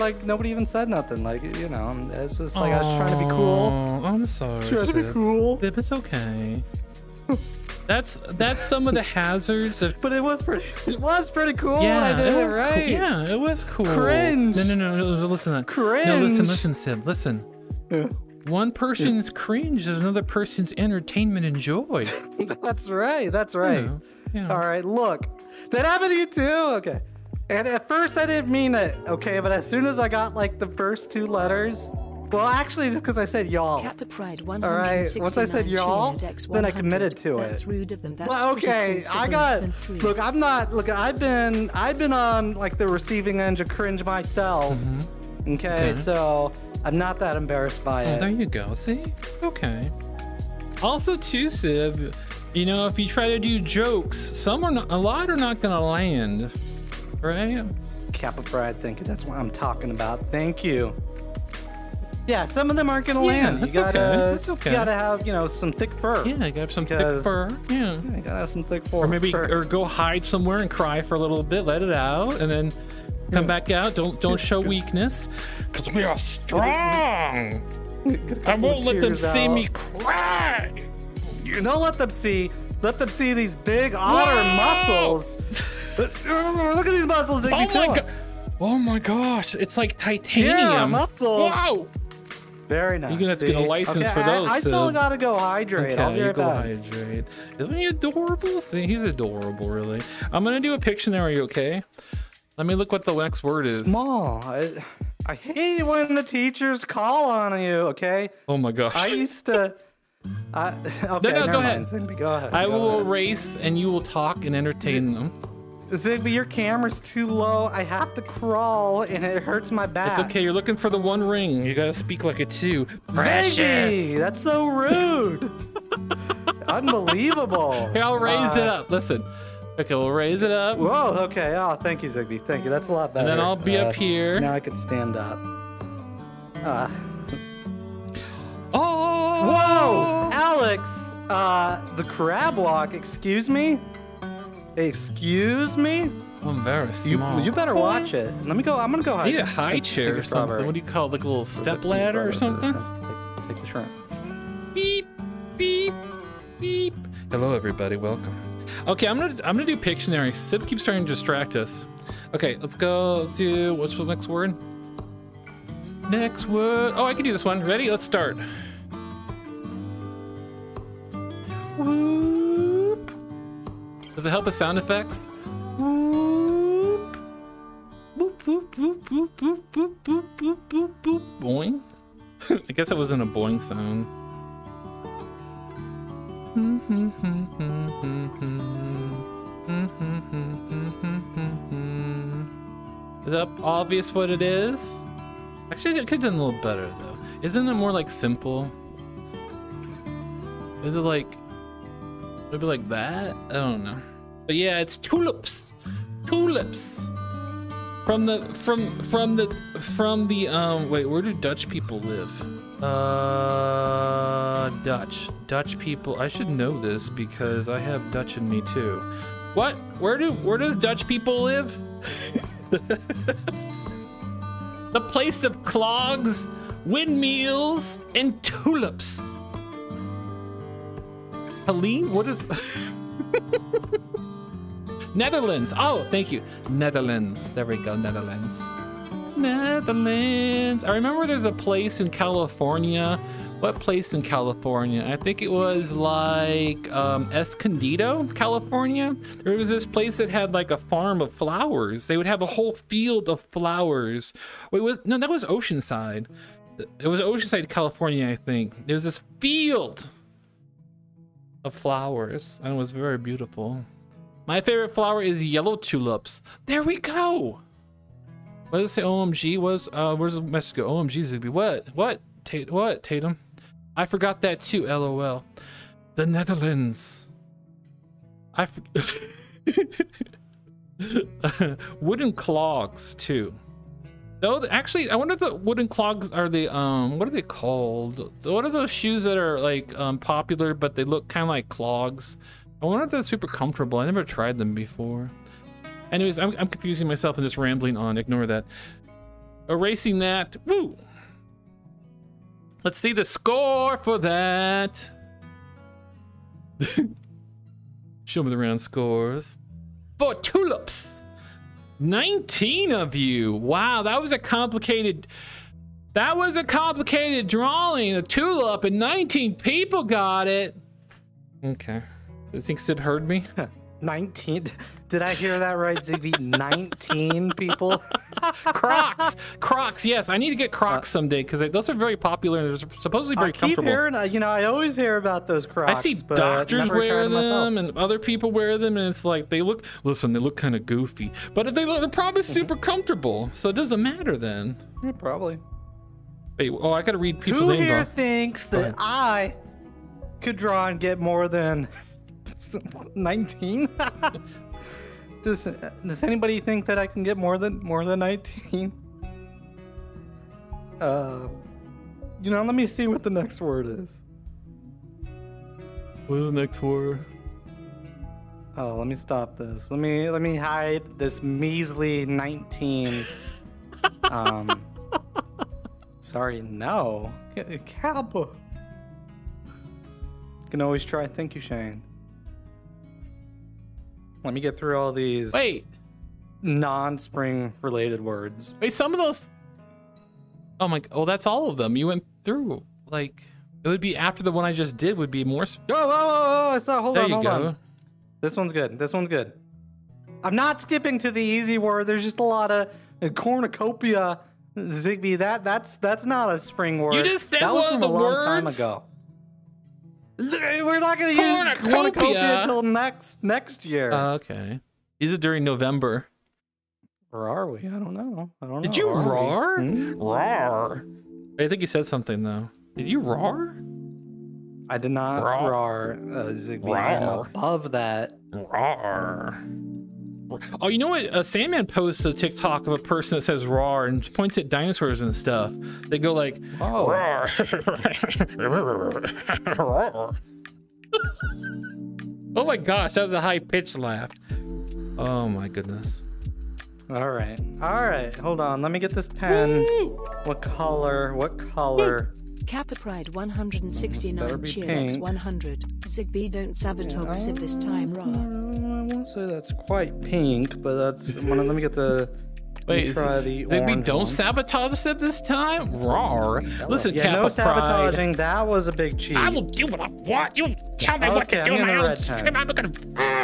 even said nothing. Like, you know, it's just like I was trying to be cool. Oh, I'm sorry. Trying to be Sib. cool. Sib, it's okay. That's some of the hazards of. But it was pretty cool when I did it was right. Cool. Yeah, it was cool. Cringe. No. Listen. Cringe. No, listen, Sib. Listen. Yeah. One person's cringe is another person's entertainment and joy. That's right. That's right. Yeah. All right, look. That happened to you too? Okay. And at first I didn't mean it, okay? But as soon as I got like the first two letters, well, actually, just because I said y'all. Kappa Pride All right, once I said y'all, then I committed to That's it. rude of them. That's Well, okay, I got. Look, I'm not. Look, I've been on like the receiving end of cringe myself. Mm-hmm. Okay, so I'm not that embarrassed by Oh, it. there you go. See? Okay. Also, too, Sib, you know, if you try to do jokes, a lot are not gonna land, right? Kappa Pride thinking that's what I'm talking about. Thank you. Yeah, some of them aren't gonna land. that's You gotta, okay. That's okay. You gotta have, some thick fur. Yeah, you gotta have some thick Because- fur. Yeah. You gotta have some thick fur. Or maybe, fur. or go hide somewhere and cry for a little bit, let it out, and then come back out. Don't show weakness, cause we are strong. I won't let them see me cry. Don't let them see. Let them see these big otter muscles. Look at these muscles. That Oh you my feel. god! Oh my gosh! It's like titanium. Yeah, muscles. Wow! Very nice. You're gonna have to get a See? license Okay, for those. I still Sib. gotta go hydrate. I'll be Okay, you right go back. hydrate. Isn't he adorable? See, he's adorable, really. I'm gonna do a Pictionary, okay? Let me look what the next word is. Small. I hate when the teachers call on you. Okay. Oh my gosh! I used to. Okay, No, never go ahead. mind, Zigby, go ahead. I go will ahead. erase, and you will talk and entertain them. Zigby, your camera's too low. I have to crawl, and it hurts my back. It's okay. You're looking for the one ring. You gotta speak like a two. Zigby, that's so rude. Unbelievable. Here, I'll raise it up. Listen. Okay, we'll raise it up. Whoa. Okay. Oh, thank you, Zigby. Thank you. That's a lot better. And then I'll be up here. Now I can stand up. Oh! Whoa, Alex. The crab walk. Excuse me. Excuse me. I'm very small. You better watch it. Let me go. I'm gonna go I hide. need a high chair or something. What do you call it? Like a little step ladder or something? Take the shrimp. Beep, beep, beep. Hello, everybody. Welcome. Okay, I'm gonna do Pictionary. Sib keeps trying to distract us. Okay, let's go. Let's do what's the next word? Next word. Oh, I can do this one. Ready? Let's start. Whoop. Does it help with sound effects? Whoop. Boop, boop, boop, boop, boop, boop, boop, boop, boop, boop. Boing. I guess it wasn't a boing sound. Is that obvious what it is? Actually, it could have done a little better though. Isn't it more like simple? Is it like maybe like that? I don't know. But yeah, it's tulips. Tulips. From the wait, where do Dutch people live? Dutch people. I should know this because I have Dutch in me too. What? Where does Dutch people live? The place of clogs, windmills, and tulips. Helene? What is... Netherlands. Oh, thank you. Netherlands. There we go, Netherlands. Netherlands. I remember there's a place in California. What place in California? I think it was like Escondido, California. There was this place that had like a farm of flowers. They would have a whole field of flowers. Wait, no, that was Oceanside. It was Oceanside, California, I think. There was this field of flowers, and it was very beautiful. My favorite flower is yellow tulips. There we go. What does it say? OMG was where's the message go? OMG Zigby. What Tatum? I forgot that too. LOL. The Netherlands. Wooden clogs too. Though actually, I wonder if the wooden clogs are the what are they called? What are those shoes that are like popular but they look kind of like clogs? I wonder if they're super comfortable. I never tried them before. Anyways, I'm confusing myself and just rambling on. Ignore that. Erasing that. Woo! Let's see the score for that. Show me the round scores. For tulips. 19 of you. Wow, that was a complicated drawing. A tulip and 19 people got it. Okay. I think Sib heard me. 19? Did I hear that right, Zigby? 19 people? Crocs, yes. I need to get Crocs someday because those are very popular and they're supposedly very comfortable. I keep hearing, I always hear about those Crocs. I see doctors wear them and other people wear them, and it's like they look kind of goofy, but they're probably super comfortable, so it doesn't matter then. Yeah, probably. Wait, I gotta read people's Who names here off. thinks that I could draw and get more than 19? Does anybody think that I can get more than 19? Let me see what the next word is. What is the next word? Oh, let me stop this. Let me hide this measly 19. Sorry, no. Kappa. Can always try. Thank you, Shane. Let me get through all these non-spring related words. Wait, some of those. Oh my! Oh, that's all of them. You went through. Like, it would be after the one I just did. Would be more. Oh! Hold on. Hold on. This one's good. I'm not skipping to the easy word. There's just a lot of cornucopia. Zigby, that's not a spring word. You just said that was from the a long words. time ago. We're not going to use cornucopia until next year. Okay. Is it during November? Or are we? I don't know. Did you roar? Roar. I think you said something though. Did you roar? I did not roar. Zigby. I am above that. Roar. Oh, you know what? Sandman posts a TikTok of a person that says "roar" and points at dinosaurs and stuff. They go like, "Roar." Oh my gosh, that was a high-pitched laugh. Oh my goodness. All right. Hold on. Let me get this pen. Woo! What color? Kappa Pride 169 cheer pink. X100. Zigby, don't sabotage Sib this time, raw. I won't say that's quite pink, but that's. Let me get the. Wait, try the Zigby, don't one. sabotage Sib this time? Roar. Listen, yeah, Kappa no Pride. sabotaging. That was a big cheat. I will do what I want. You tell me what to do. I'm My gonna own red script. I'm gonna.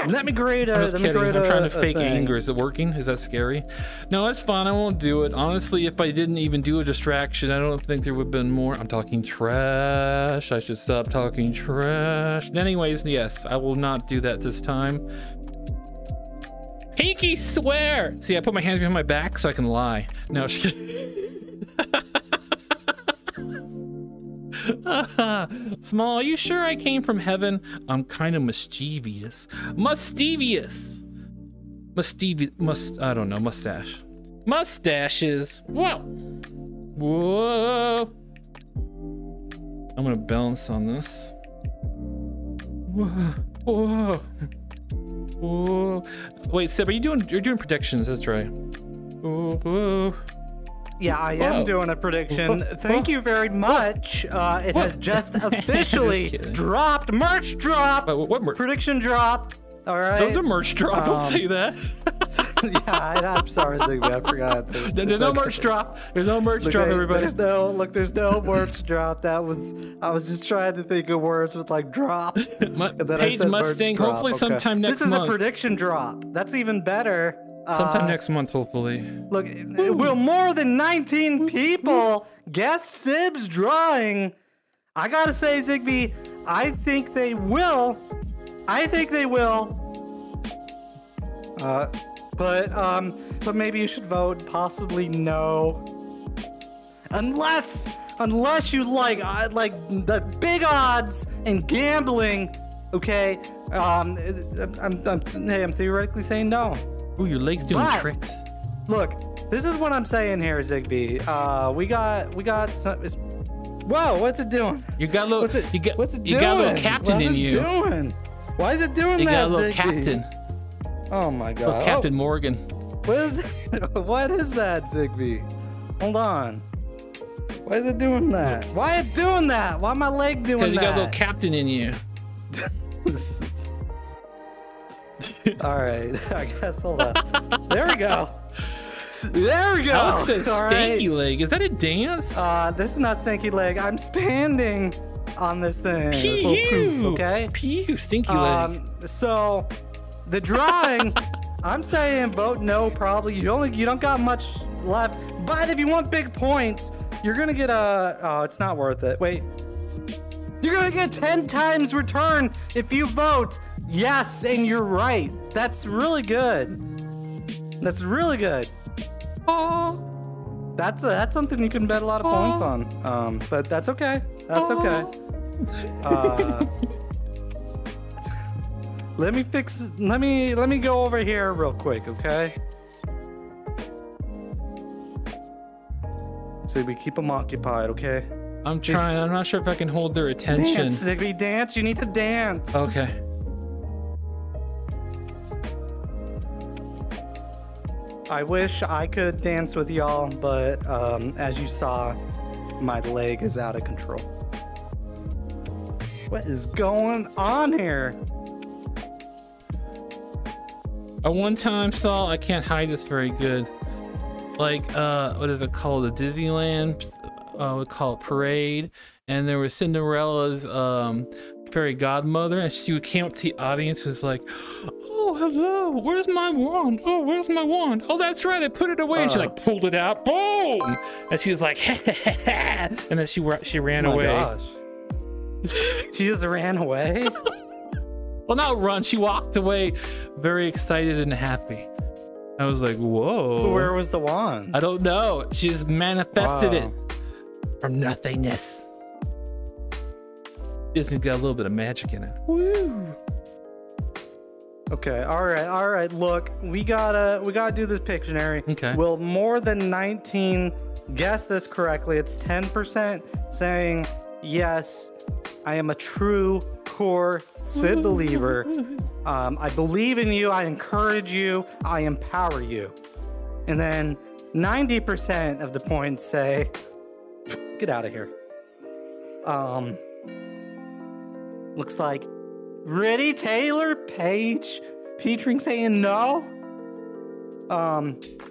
Let me grade I'm just kidding. I'm trying to fake thing. anger. Is it working? Is that scary? No, it's fine. I won't do it. Honestly, if I didn't even do a distraction, I don't think there would have been more. I'm talking trash. I should stop talking trash. Anyways, yes, I will not do that this time. Pinky swear. See, I put my hands behind my back so I can lie. No, Small, are you sure I came from heaven? I'm kind of mischievous. Mustache. Mustaches. Whoa. I'm gonna balance on this. Whoa. Wait, Seb, you're doing predictions, that's right. Whoa. Yeah, I am doing a prediction. Thank you very much. It has just officially dropped. Merch drop. What merch? Prediction drop. All right. Those are merch drop. Don't say that. Yeah, I'm sorry, Zigbee. I forgot. There's no merch drop. There's no merch drop, everybody. There's no merch drop. I was just trying to think of words with like drop. Paige Mustang. Hopefully sometime next month. This is a prediction drop. That's even better. Sometime next month, hopefully. Look, will more than 19 people guess Sib's drawing? I gotta say, Zigbee, I think they will. But maybe you should vote possibly no. Unless you like the big odds and gambling, okay? I'm theoretically saying no. Ooh, your leg's doing tricks. Look, this is what I'm saying here, Zigbee. We got some. Whoa, what's it doing? You got a little. What's it doing? You got a little captain in you. What's it doing? Why is it doing that? You got a little Zigbee? captain. Oh my god. Little Captain Morgan. What is that, Zigbee? Hold on. Why is it doing that? Why is it doing that? Why my leg doing that? Because you got a little captain in you. All right, I guess. Hold on. There we go. There we go. Alex says stanky leg. Is that a dance? This is not stanky leg. I'm standing on this thing. This little poop, okay? Pew, stinky leg. So the drawing, I'm saying vote no. Probably you don't got much left. But if you want big points, you're gonna get a. Oh, it's not worth it. Wait. You're gonna get 10 times return if you vote yes, and you're right. That's really good. That's really good. Oh. That's something you can bet a lot of points on. But that's okay. That's okay. Let me go over here real quick, okay? So we keep them occupied, okay? I'm trying. I'm not sure if I can hold their attention. Dance, Zigbee, dance. You need to dance. Okay. I wish I could dance with y'all, but as you saw, my leg is out of control. What is going on here? I one time saw, I can't hide this very good, like, what is it called? A Disneyland, we call it parade. And there was Cinderella's fairy godmother, and she came up to the audience and was like, oh, hello, where's my wand? Oh, where's my wand? Oh, that's right, I put it away. And she like pulled it out, boom! And she was like, and then she ran away. Gosh. She just ran away? Well, not run, she walked away very excited and happy. I was like, whoa. Where was the wand? I don't know. She just manifested it from nothingness. Disney's got a little bit of magic in it. Woo! Okay, all right. Look, we gotta do this Pictionary. Okay. Will more than 19 guess this correctly? It's 10% saying yes. I am a true core Sid believer. I believe in you. I encourage you. I empower you. And then 90% of the points say, get out of here. Looks like Ready Taylor Page featuring saying no.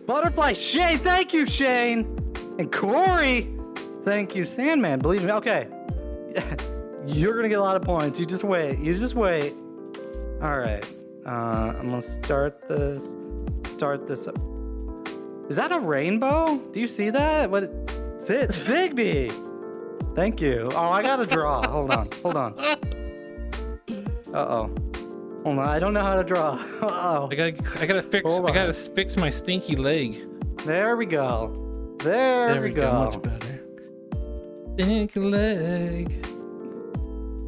Butterfly Shane, thank you, Shane. And Corey, thank you, Sandman. Believe me. Okay. You're gonna get a lot of points. You just wait. All right. I'm gonna start this up. Is that a rainbow? Do you see that? What? Zigbee. Thank you. Oh, I gotta draw. Hold on. Uh-oh. Hold on. I don't know how to draw. Uh-oh. I gotta fix my stinky leg. There we go. There we go. Much better. Stinky leg.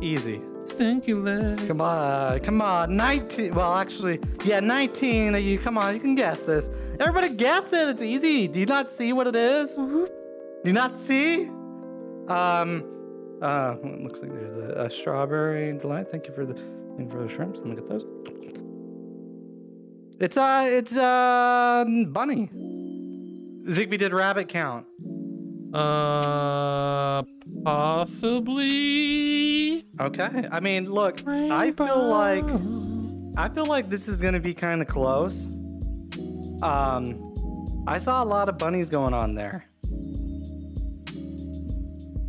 Easy. Stinky leg. Come on. 19. Well, actually, yeah, 19. You come on. You can guess this. Everybody guess it. It's easy. Do you not see what it is? Do you not see? Looks like there's a strawberry delight. Thank you for the shrimps. Let me get those. It's bunny. Zigbee, did rabbit count? Possibly. Okay. I mean, look, I feel like this is gonna be kind of close. I saw a lot of bunnies going on there.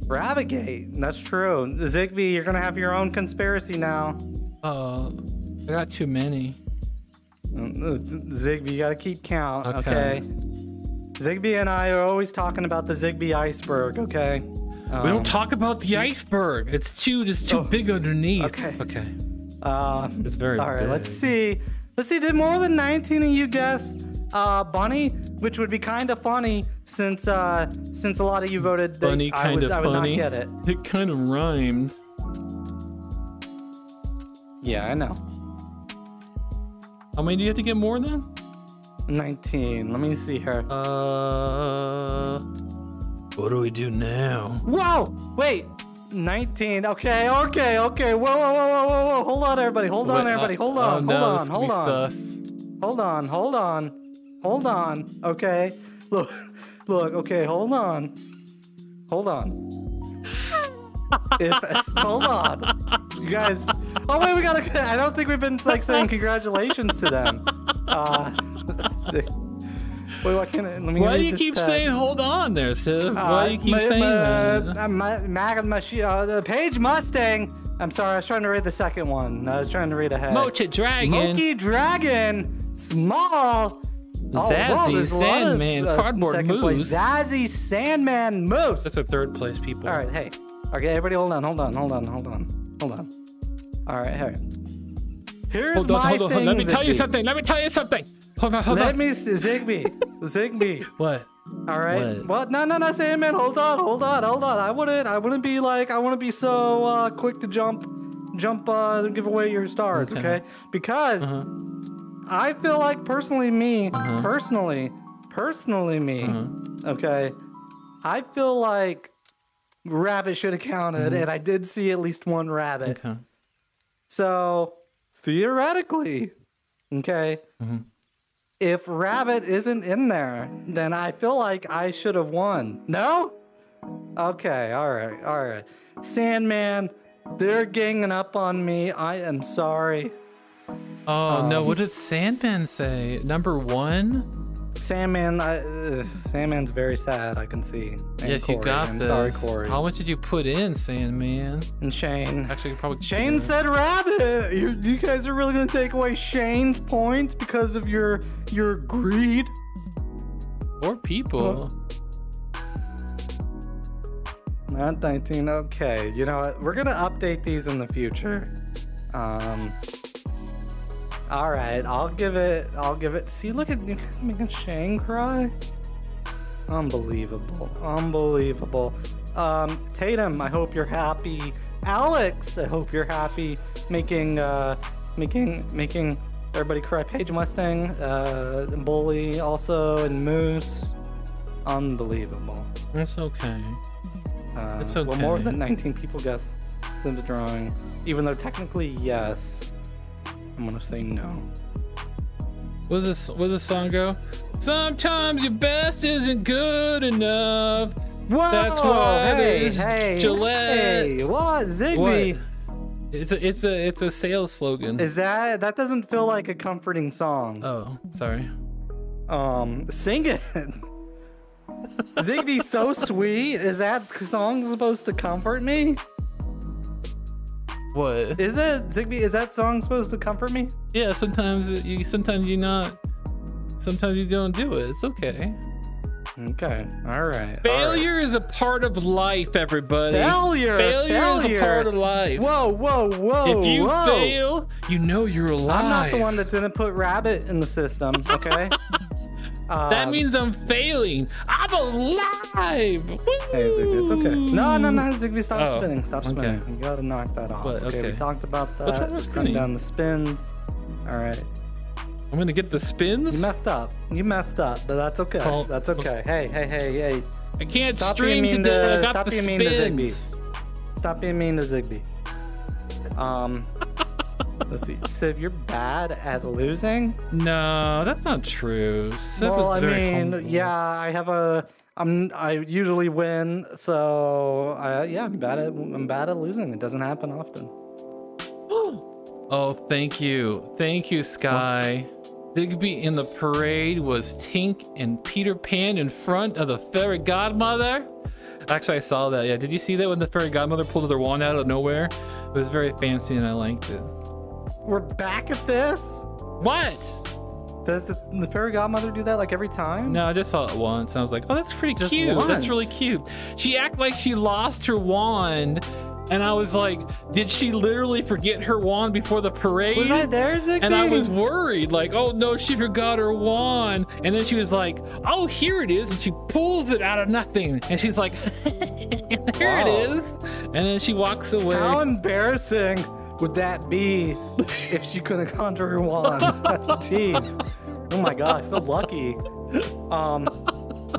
Rabbitgate, that's true. Zigbee, you're gonna have your own conspiracy now. I got too many. Zigbee, you gotta keep count, okay? Zigbee and I are always talking about the Zigbee iceberg, okay? We don't talk about the iceberg. It's too big underneath. Okay. Okay. It's very all right. big. Let's see. Did more than 19 of you guess bunny? Which would be kind of funny since a lot of you voted that Bunny, I would not funny. get it. It kind of rhymed. Yeah, I know. How many do you have to get more than? 19. Let me see here. What do we do now? Whoa! Wait. 19. Okay. Whoa. Hold on, everybody. Hold on. Okay. Look. Okay. Hold on. Hold on. You guys. Oh wait, we gotta. I don't think we've been like saying congratulations to them. Let's see. Wait, why can't let me? Why do you keep saying hold on there, Sid? Why do you keep saying that? Paige Mustang. I'm sorry, I was trying to read the second one. I was trying to read ahead. Mocha Dragon. Moki Dragon. Small. Zazzy Sandman. Cardboard Moose. Zazzy Sandman Moose. That's our third place, people. All right, hey. Okay, everybody hold on. All right, here. Here's my thing. Let me tell you something. Hold on. Let me see. Zigbee. What? All right. What? No, Sandman. Hold on. I wouldn't be like, I wouldn't be so quick to jump, and give away your stars, okay? Because I feel like personally me, okay? I feel like rabbit should have counted, and I did see at least one rabbit. Okay. So theoretically, okay, if rabbit isn't in there, then I feel like I should have won. No? Okay, all right. Sandman, they're ganging up on me. I am sorry. Oh no, what did Sandman say? Number 1? Sandman's very sad, I can see. And yes, Corey. you got I'm this. sorry, Corey. How much did you put in, Sandman? And Shane. Actually, probably Shane said rabbit. You guys are really gonna take away Shane's points because of your greed. Or people. Not 19. Okay, you know what? We're gonna update these in the future. All right, I'll give it. See, look at you guys making Shane cry. Unbelievable. Tatum, I hope you're happy. Alex, I hope you're happy. Making everybody cry. Paige Mustang, Bully also, and Moose. Unbelievable. That's okay. It's okay. Well, more than 19 people guessed Sims drawing, even though technically yes. I'm gonna say no. What does this song go? Sometimes your best isn't good enough. Whoa! That's why Hey, Gillette. Hey, what? Zigbee. What? It's a sales slogan. Is that doesn't feel like a comforting song? Oh, sorry. Sing it. Zigbee's so sweet. Is that song supposed to comfort me? What? Is it, Zigbee? Is that song supposed to comfort me? Yeah, sometimes you don't do it. It's okay. Okay. All right. Failure is a part of life, everybody. Failure is a part of life. Whoa. If you fail, you know you're alive. I'm not the one that didn't put rabbit in the system, okay? That means I'm failing. I'm alive. Woo! Hey, Zigbee, it's okay. No, Zigbee, stop spinning. Stop spinning. Okay. You gotta knock that off. What? Okay, we talked about What's wrong that. with Cut spinning? down the spins. All right. I'm gonna get the spins. You messed up, but that's okay. Oh, That's okay. Hey. I can't Stop stream being mean today. I to- got stop the being mean to spins. Stop being mean to Zigbee. Let's see, Sib, you're bad at losing. No, that's not true. Sib Well, is I very mean, humble. yeah, I usually win, so yeah, I'm bad at losing. It doesn't happen often. Oh, thank you, Sky. Digby in the parade was Tink and Peter Pan in front of the fairy godmother. Actually, I saw that. Yeah, did you see that when the fairy godmother pulled their wand out of nowhere? It was very fancy and I liked it. We're back at this. What? Does the fairy godmother do that like every time? No, I just saw it once. And I was like, oh, that's pretty Just cute. That's really once. cute. She acted like she lost her wand. And I was like, did she literally forget her wand before the parade? Was I there, Zigby? And I was worried, like, oh no, she forgot her wand. And then she was like, oh, here it is. And she pulls it out of nothing. And she's like, here it is. And then she walks away. How embarrassing would that be if she couldn't conjure her wand? Jeez. Oh my gosh, so lucky.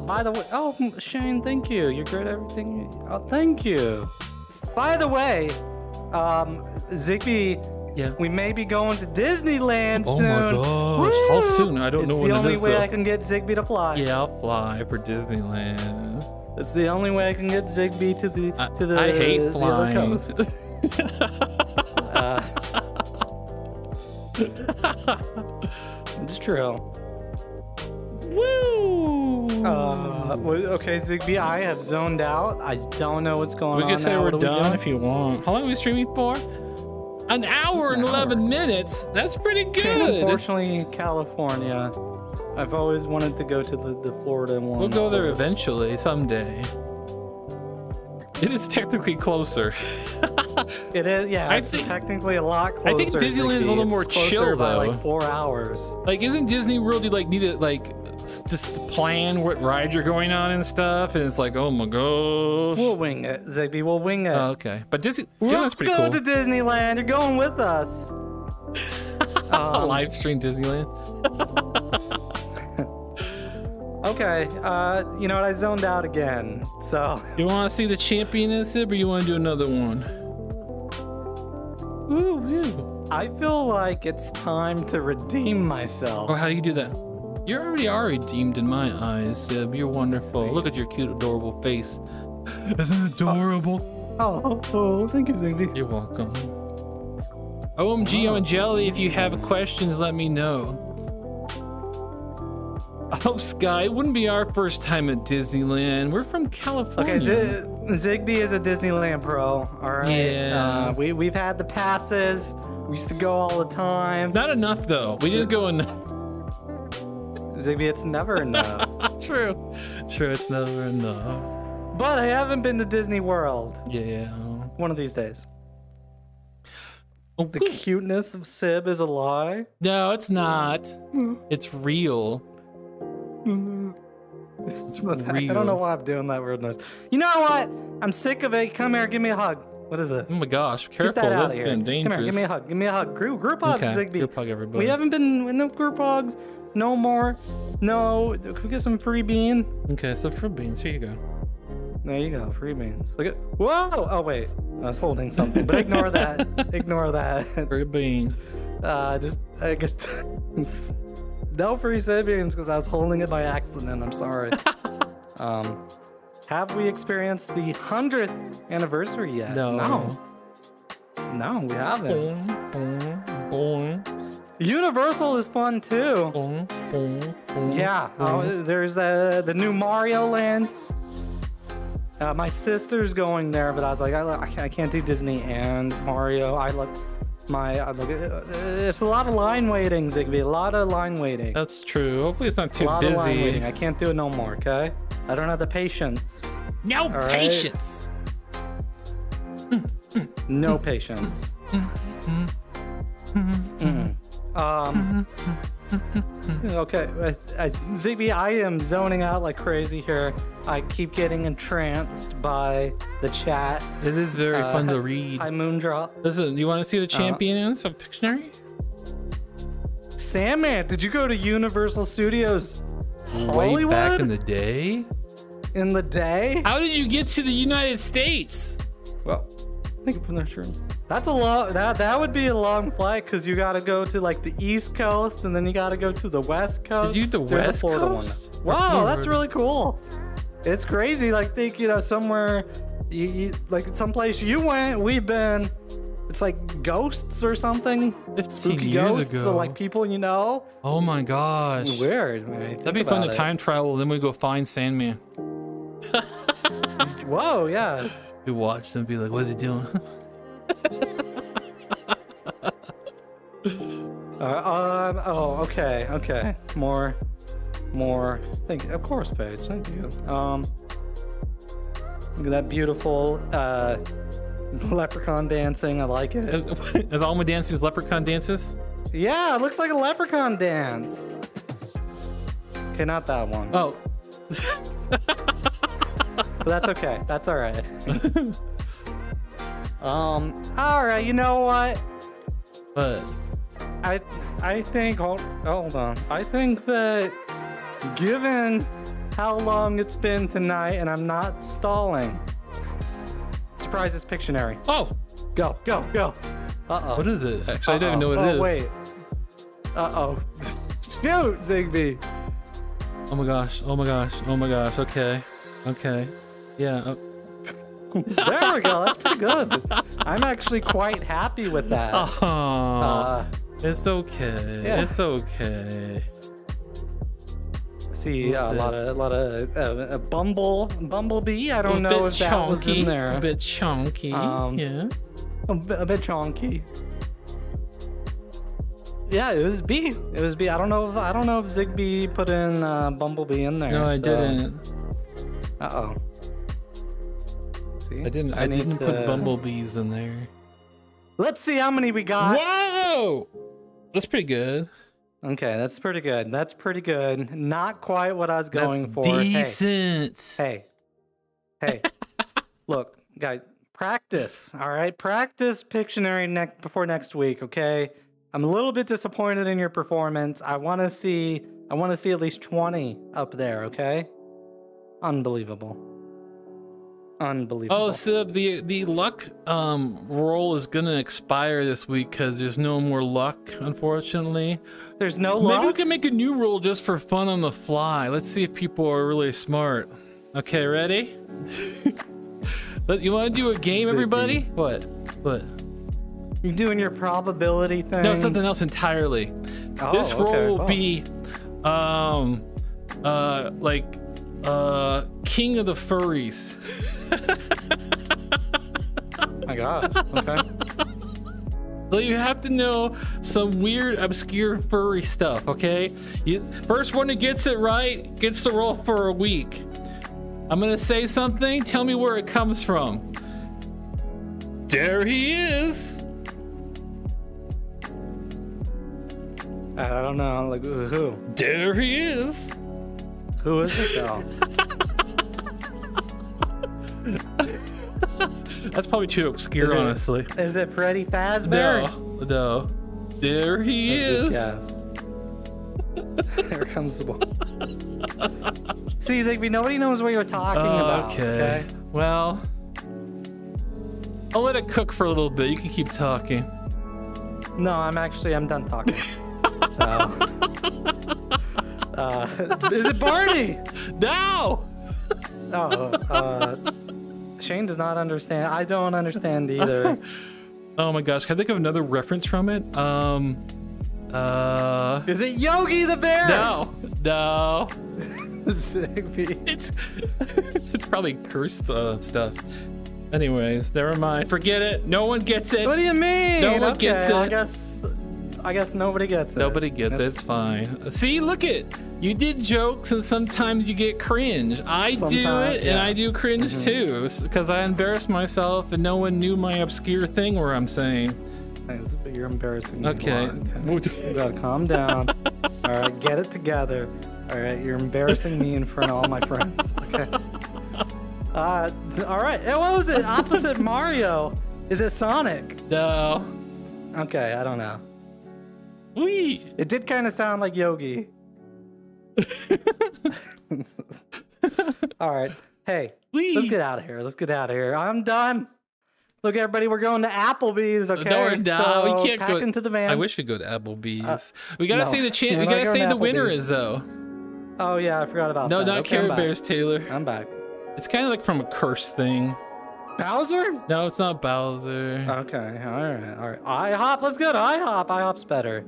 By the way, oh, Shane, thank you. You're great at everything. Oh, thank you. By the way, Zigby, Yeah. we may be going to Disneyland Oh soon. my gosh. Woo! How soon? I don't know It's when the it only is, way though. I can get Zigby to fly. Yeah, I'll fly for Disneyland. It's the only way I can get Zigby to the I hate the other flying. coast. It's true. Woo! Okay, Zigby, I have zoned out. I don't know what's going We on. can say now. we're What are we done doing? if you want. How long are we streaming for? An hour and 11 minutes. That's pretty good. Unfortunately, California. I've always wanted to go to the Florida one. We'll go there eventually, someday. It is technically closer. It is, yeah. I It's think- technically a lot I closer. think Disneyland is a Zigby. little more It's closer chill, by though. like 4 hours. Like, isn't Disney World, you like need to like just plan what ride you're going on and stuff? And it's like, oh my gosh. We'll wing it, Zigby. We'll wing it. Oh, okay. But Disneyland's Let's pretty go cool. to Disneyland. You're going with us. Live stream Disneyland. Okay. You know what? I zoned out again. So. You want to see the championess, or you want to do another one? Woo woo. I feel like it's time to redeem myself. Or how do you do that? You already are redeemed in my eyes, Sib. You're wonderful. Look at your cute, adorable face. Isn't it adorable? Oh, thank you, Zigby. You're welcome. OMG, I'm a jelly. If you have questions, let me know. Oh, Sky, it wouldn't be our first time at Disneyland. We're from California. Okay, Zigby is a Disneyland pro. All right. Yeah. We've had the passes. We used to go all the time. Not enough, though. We didn't go enough. Zigby, it's never enough. True. True, it's never enough. But I haven't been to Disney World. Yeah. One of these days. Oh, The cuteness of Sib is a lie. no, it's not. It's real. It's I real. don't know why I'm doing that weird noise. You know what? I'm sick of it. Come here, give me a hug. What is this? Oh my gosh, Get careful. that out That's of here. getting dangerous. Come here, give me a hug. Give me a hug. Group hug, Okay, Zigby. group hug, everybody. We haven't been in no group hugs. No more. No. Can we get some free bean? Okay, so for beans, here you go. There you go. Free beans. Look at. Whoa! Oh wait, I was holding something, but ignore that. Ignore that. For beans. I guess. No free beans because I was holding it by accident. I'm sorry. Have we experienced the 100th anniversary yet? No. No, we haven't. Boing, boing, Universal is fun too. boing, boing, boing, Yeah, boing. there's the new Mario Land. My sister's going there, but I was like, I can't do Disney and Mario. It's a lot of line waiting, Zigby. A lot of line waiting. That's true. Hopefully it's not A too lot of line waiting. busy. I can't do it no more. Okay, I don't have the patience. No right. patience. No patience. Mm-mm. Okay, Zigby, I am zoning out like crazy here. I keep getting entranced by the chat. It is very fun to read. Hi, Moondrop. Listen, you want to see the champions of Pictionary? Sandman, did you go to Universal Studios Way Hollywood back in the day? in the day? How did you get to the United States? Well, thank you for the shrooms. That's a long. That would be a long flight because you got to go to like the East Coast and then you got to go to the West Coast. Did you do the There's a West Florida Coast? one. Wow, that's really cool. It's crazy. Like think somewhere, you like someplace you went, we've been. It's like ghosts or something. 15 Spooky years ghosts, ago. so like people you know. Oh my gosh. It's weird, man. That'd be fun to time travel, then we go find Sandman. Whoa, yeah. We watch them be like, what's he doing? Oh, okay. More. Thank you. Of course, Paige. Thank you. Look at that beautiful leprechaun dancing. I like it. Is Alma dances leprechaun dances? Yeah, it looks like a leprechaun dance. Okay, not that one. Oh. But that's okay. That's all right. All right. You know what? But I think. Hold on. I think that given how long it's been tonight, and I'm not stalling. Surprise is Pictionary. oh, Go. Uh-oh. what is it? Actually, I don't even know what it is. Oh wait. Uh-oh. Shoot, Zigby. Oh my gosh. Okay. Yeah. There we go. That's pretty good. I'm actually quite happy with that. Oh, it's okay. yeah. It's okay. See a lot of bumblebee. I don't know if that was in there. A bit chunky. Yeah. A bit chunky. Yeah, it was B. I don't know if Zigby put in bumblebee in there. No, I didn't. Uh-oh. See? I didn't put bumblebees in there. Let's see how many we got. Whoa! That's pretty good. Okay, that's pretty good. Not quite what I was going That's for. decent. Hey. Look, guys, practice. All right, practice Pictionary before next week. Okay. I'm a little bit disappointed in your performance. I want to see at least 20 up there. Okay. Unbelievable. Oh, Sib, the luck roll is gonna expire this week because there's no more luck, unfortunately. There's no luck? Maybe we can make a new rule just for fun on the fly. Let's see if people are really smart. Okay, ready? You want to do a game, everybody? What? You're doing your probability thing. No, something else entirely. Oh, This roll okay, will cool. be, King of the Furries. My God. Okay. So you have to know some weird, obscure furry stuff, okay? First one who gets it right gets to roll for a week. I'm gonna say something, tell me where it comes from. There he is. I don't know. Like who? There he is. Who is it though? That's probably too obscure, honestly. Is it Freddy Fazbear? No. There he is. Yes. Here comes the ball. See, Zigby, nobody knows what you're talking about. Okay. Well, I'll let it cook for a little bit. You can keep talking. No, I'm done talking. So, is it Barney? No. Shane does not understand. I don't understand either. Oh my gosh, can I think of another reference from it? Is it Yogi the Bear? No. Zigby. It's probably cursed stuff. Anyways, never mind. Forget it. No one gets it. What do you mean? No one gets it. I guess nobody gets it. Nobody gets it. It's fine. See, look it. You did jokes, and sometimes you get cringe. I do it, and I do cringe too, because I embarrass myself, and no one knew my obscure thing where I'm saying. Thanks, but you're embarrassing me. Okay. You gotta calm down. All right, get it together. All right, you're embarrassing me in front of all my friends. Okay. All right. Hey, what was it? Opposite Mario. Is it Sonic? No. Okay, I don't know. Wee. It did kind of sound like Yogi. All right. Hey, Wee. let's get out of here. I'm done. Look, everybody, we're going to Applebee's. Okay, No, we're not. So We can't pack go into the van. I wish we could go to Applebee's. We gotta no. say the We're we not gotta going say to the winner Applebee's. is though. Oh yeah, I forgot about No, that. not Okay, I'm Care back. Bears, Taylor. I'm back. It's kind of like from a curse thing. Bowser? No, it's not Bowser. Okay, all right. IHOP, let's go to IHOP. IHOP's better.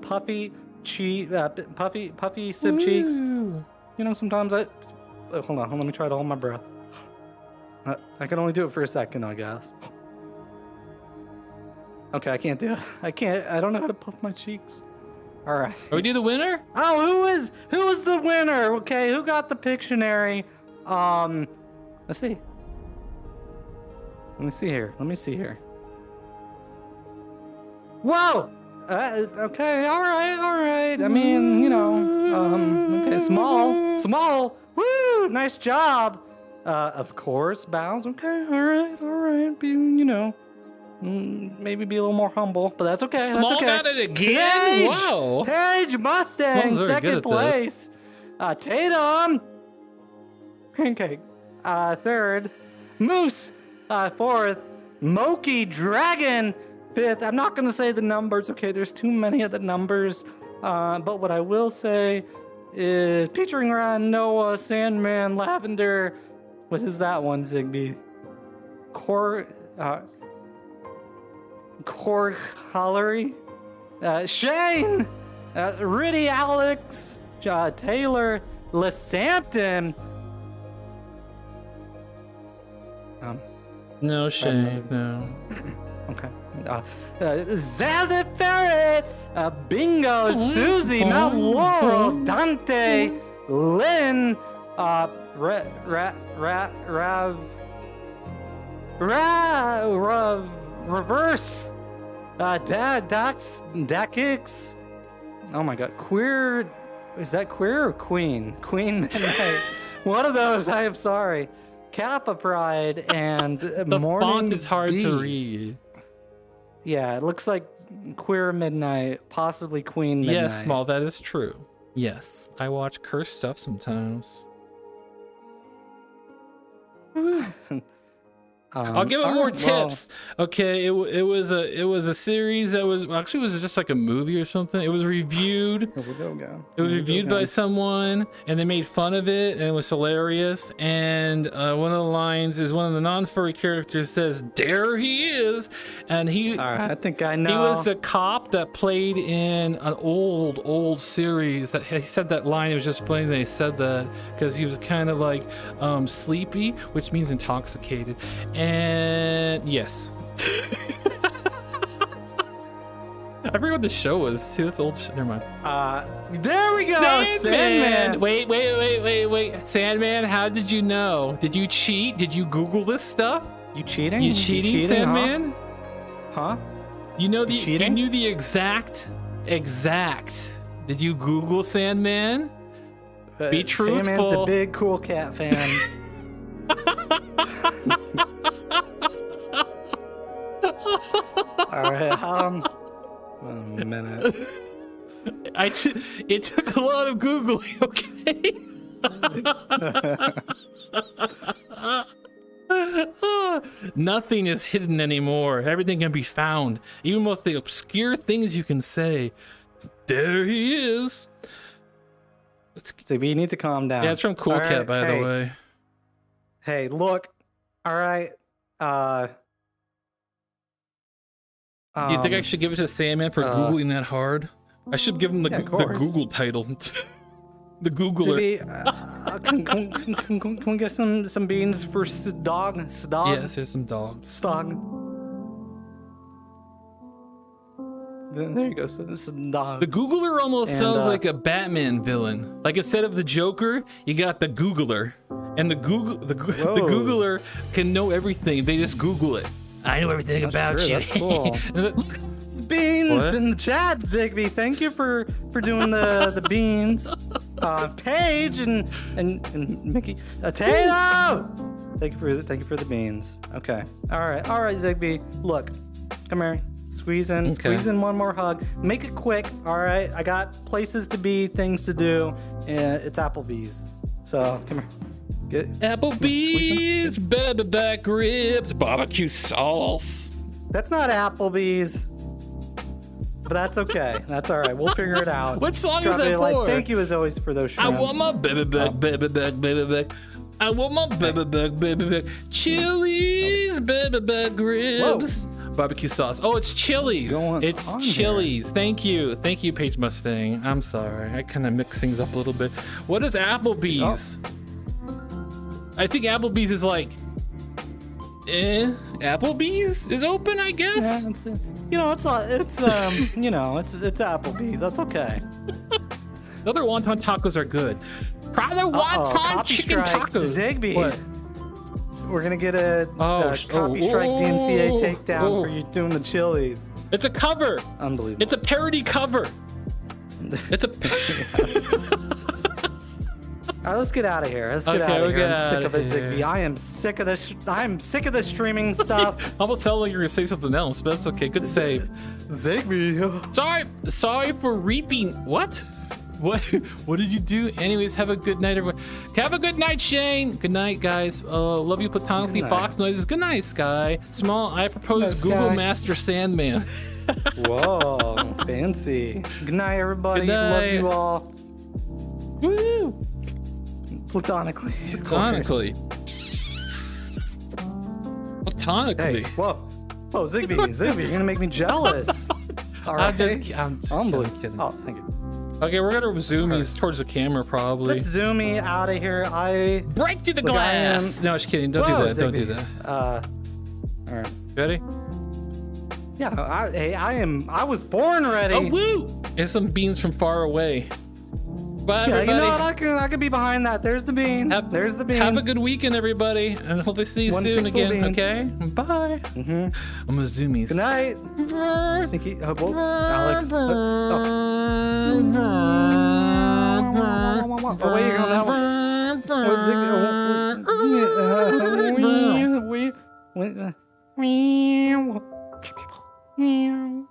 Puffy sib cheeks. Ooh. You know, sometimes I. Hold on, let me try to hold my breath. I can only do it for a second, I guess. Okay, I can't do it. I don't know how to puff my cheeks. All right. Are we do the winner? Oh, who is the winner? Okay, who got the Pictionary? Let's see. Let me see here. Whoa! Okay, all right. I mean, you know, okay, small. Woo! Nice job. Of course, Bows. Okay, all right. Be, you know, maybe be a little more humble, but that's okay. Small that's okay. got it again. Paige! Wow. Paige Mustang, Small's very good second at place. Tatum, Pancake, third. Moose, fourth. Moki Dragon, fifth. I'm not gonna say the numbers. Okay, there's too many of the numbers. But what I will say is featuring Ryan, Noah, Sandman, Lavender. What is that one, Zigby? Korg Hollery, Shane, Riddy, Alex, Taylor, Lesampton. No shame. No. Okay. Zazzy Ferret, Bingo, Susie, Mount Laurel, Dante, Lynn, Reverse, Dakix. Oh my god, Queer. Is that Queer or Queen? Queen Midnight. One of those. I am sorry. Kappa Pride and The Morning font is hard Bees. to read. Yeah, it looks like Queer Midnight, possibly Queen Midnight. Yes, Small, that is true. Yes, I watch cursed stuff sometimes. I'll give it more tips. Okay, it was a series that was actually it was just like a movie or something. It was reviewed. It was reviewed by someone, and they made fun of it, and it was hilarious. And one of the lines is one of the non-furry characters says, "There he is," and he. I think I know. He was the cop that played in an old series. That he said that line. It was just funny they said that because he was kind of like sleepy, which means intoxicated. And yes. I forget what the show was. See, this old shit. Never mind. There we go. Sandman. Wait. Sandman, how did you know? Did you cheat? Did you Google this stuff? You cheating? You cheating, Sandman? Huh? You know You cheating? You knew the exact. Did you Google Sandman? Be truthful. Sandman's a big Cool Cat fan. All right. A minute. It took a lot of Googling, okay? Nothing is hidden anymore. Everything can be found. Even most of the obscure things you can say. There he is. So we need to calm down. Yeah, it's from Cool All Cat, right, by the way. Hey, look. All right. You think I should give it to Sandman for Googling that hard? I should give him the Google title. The Googler. Can we get some beans for Dog? Yes, there's some dogs. Dog. There you go. So this is Dog. The Googler almost sounds like a Batman villain. Like instead of the Joker, you got the Googler. And the Googler can know everything. They just Google it. I know everything about you. That's cool. Beans in the chat, Zigby. Thank you for doing the beans. Paige and Mickey. Tato. Thank you for the beans. Okay. All right, Zigby. Look, come here. Squeeze in one more hug. Make it quick. All right. I got places to be, things to do. And it's Applebee's. So come here. Applebee's, baby back ribs, barbecue sauce. That's not Applebee's. But that's okay. That's all right. We'll figure it out. What song Drop is that it for? like, thank you as always for those I shrimps. want my baby back, baby back, baby back. I want my baby back, baby back. Chili's, baby back ribs. Barbecue sauce. Oh, it's Chili's. It's Chili's. Thank you. Thank you, Paige Mustang. I'm sorry. I kind of mix things up a little bit. What is Applebee's? Oh. I think Applebee's is like, Applebee's is open, I guess. Yeah, it's you know, it's Applebee's. That's okay. The other wonton tacos are good. Try the wonton chicken tacos. Zigby. What? We're gonna get a Copy Strike DMCA takedown for you doing the Chili's. It's a cover. Unbelievable. It's a parody cover. It's a. All right, let's get out of here. Let's get out of here. I'm sick of it, here. Zigby. I am sick of this. I'm sick of this streaming stuff. I almost sounded like you were gonna say something else, but that's okay. Good save. Zigby. Sorry for reaping. What? What did you do? Anyways, have a good night, everyone. Have a good night, Shane. Good night, guys. Love you platonically. Fox noises. Good night, Sky. Small. I propose Google Master Sandman. Whoa, fancy. Good night, everybody. Good night. Love you all. Woo! Platonically. Platonically. Hey, whoa, Zigby, you're gonna make me jealous. All right. I'm unbelievable. kidding. Oh, thank you. Okay, we're gonna zoom these towards the camera, probably. Let's zoom me out of here. Break through the glass. No, just kidding. Don't do that. Don't do that. All right. Ready? Yeah. I was born ready. Oh, woo! Here's some beans from far away. Bye, everybody. You know what? I can be behind that. There's the bean. There's the bean. Have a good weekend, everybody, and hopefully see you soon again. Bean. Okay. Bye. I'm gonna zoomies. Good night. Sneaky. Alex. Oh, wait, you're going that way. Wait,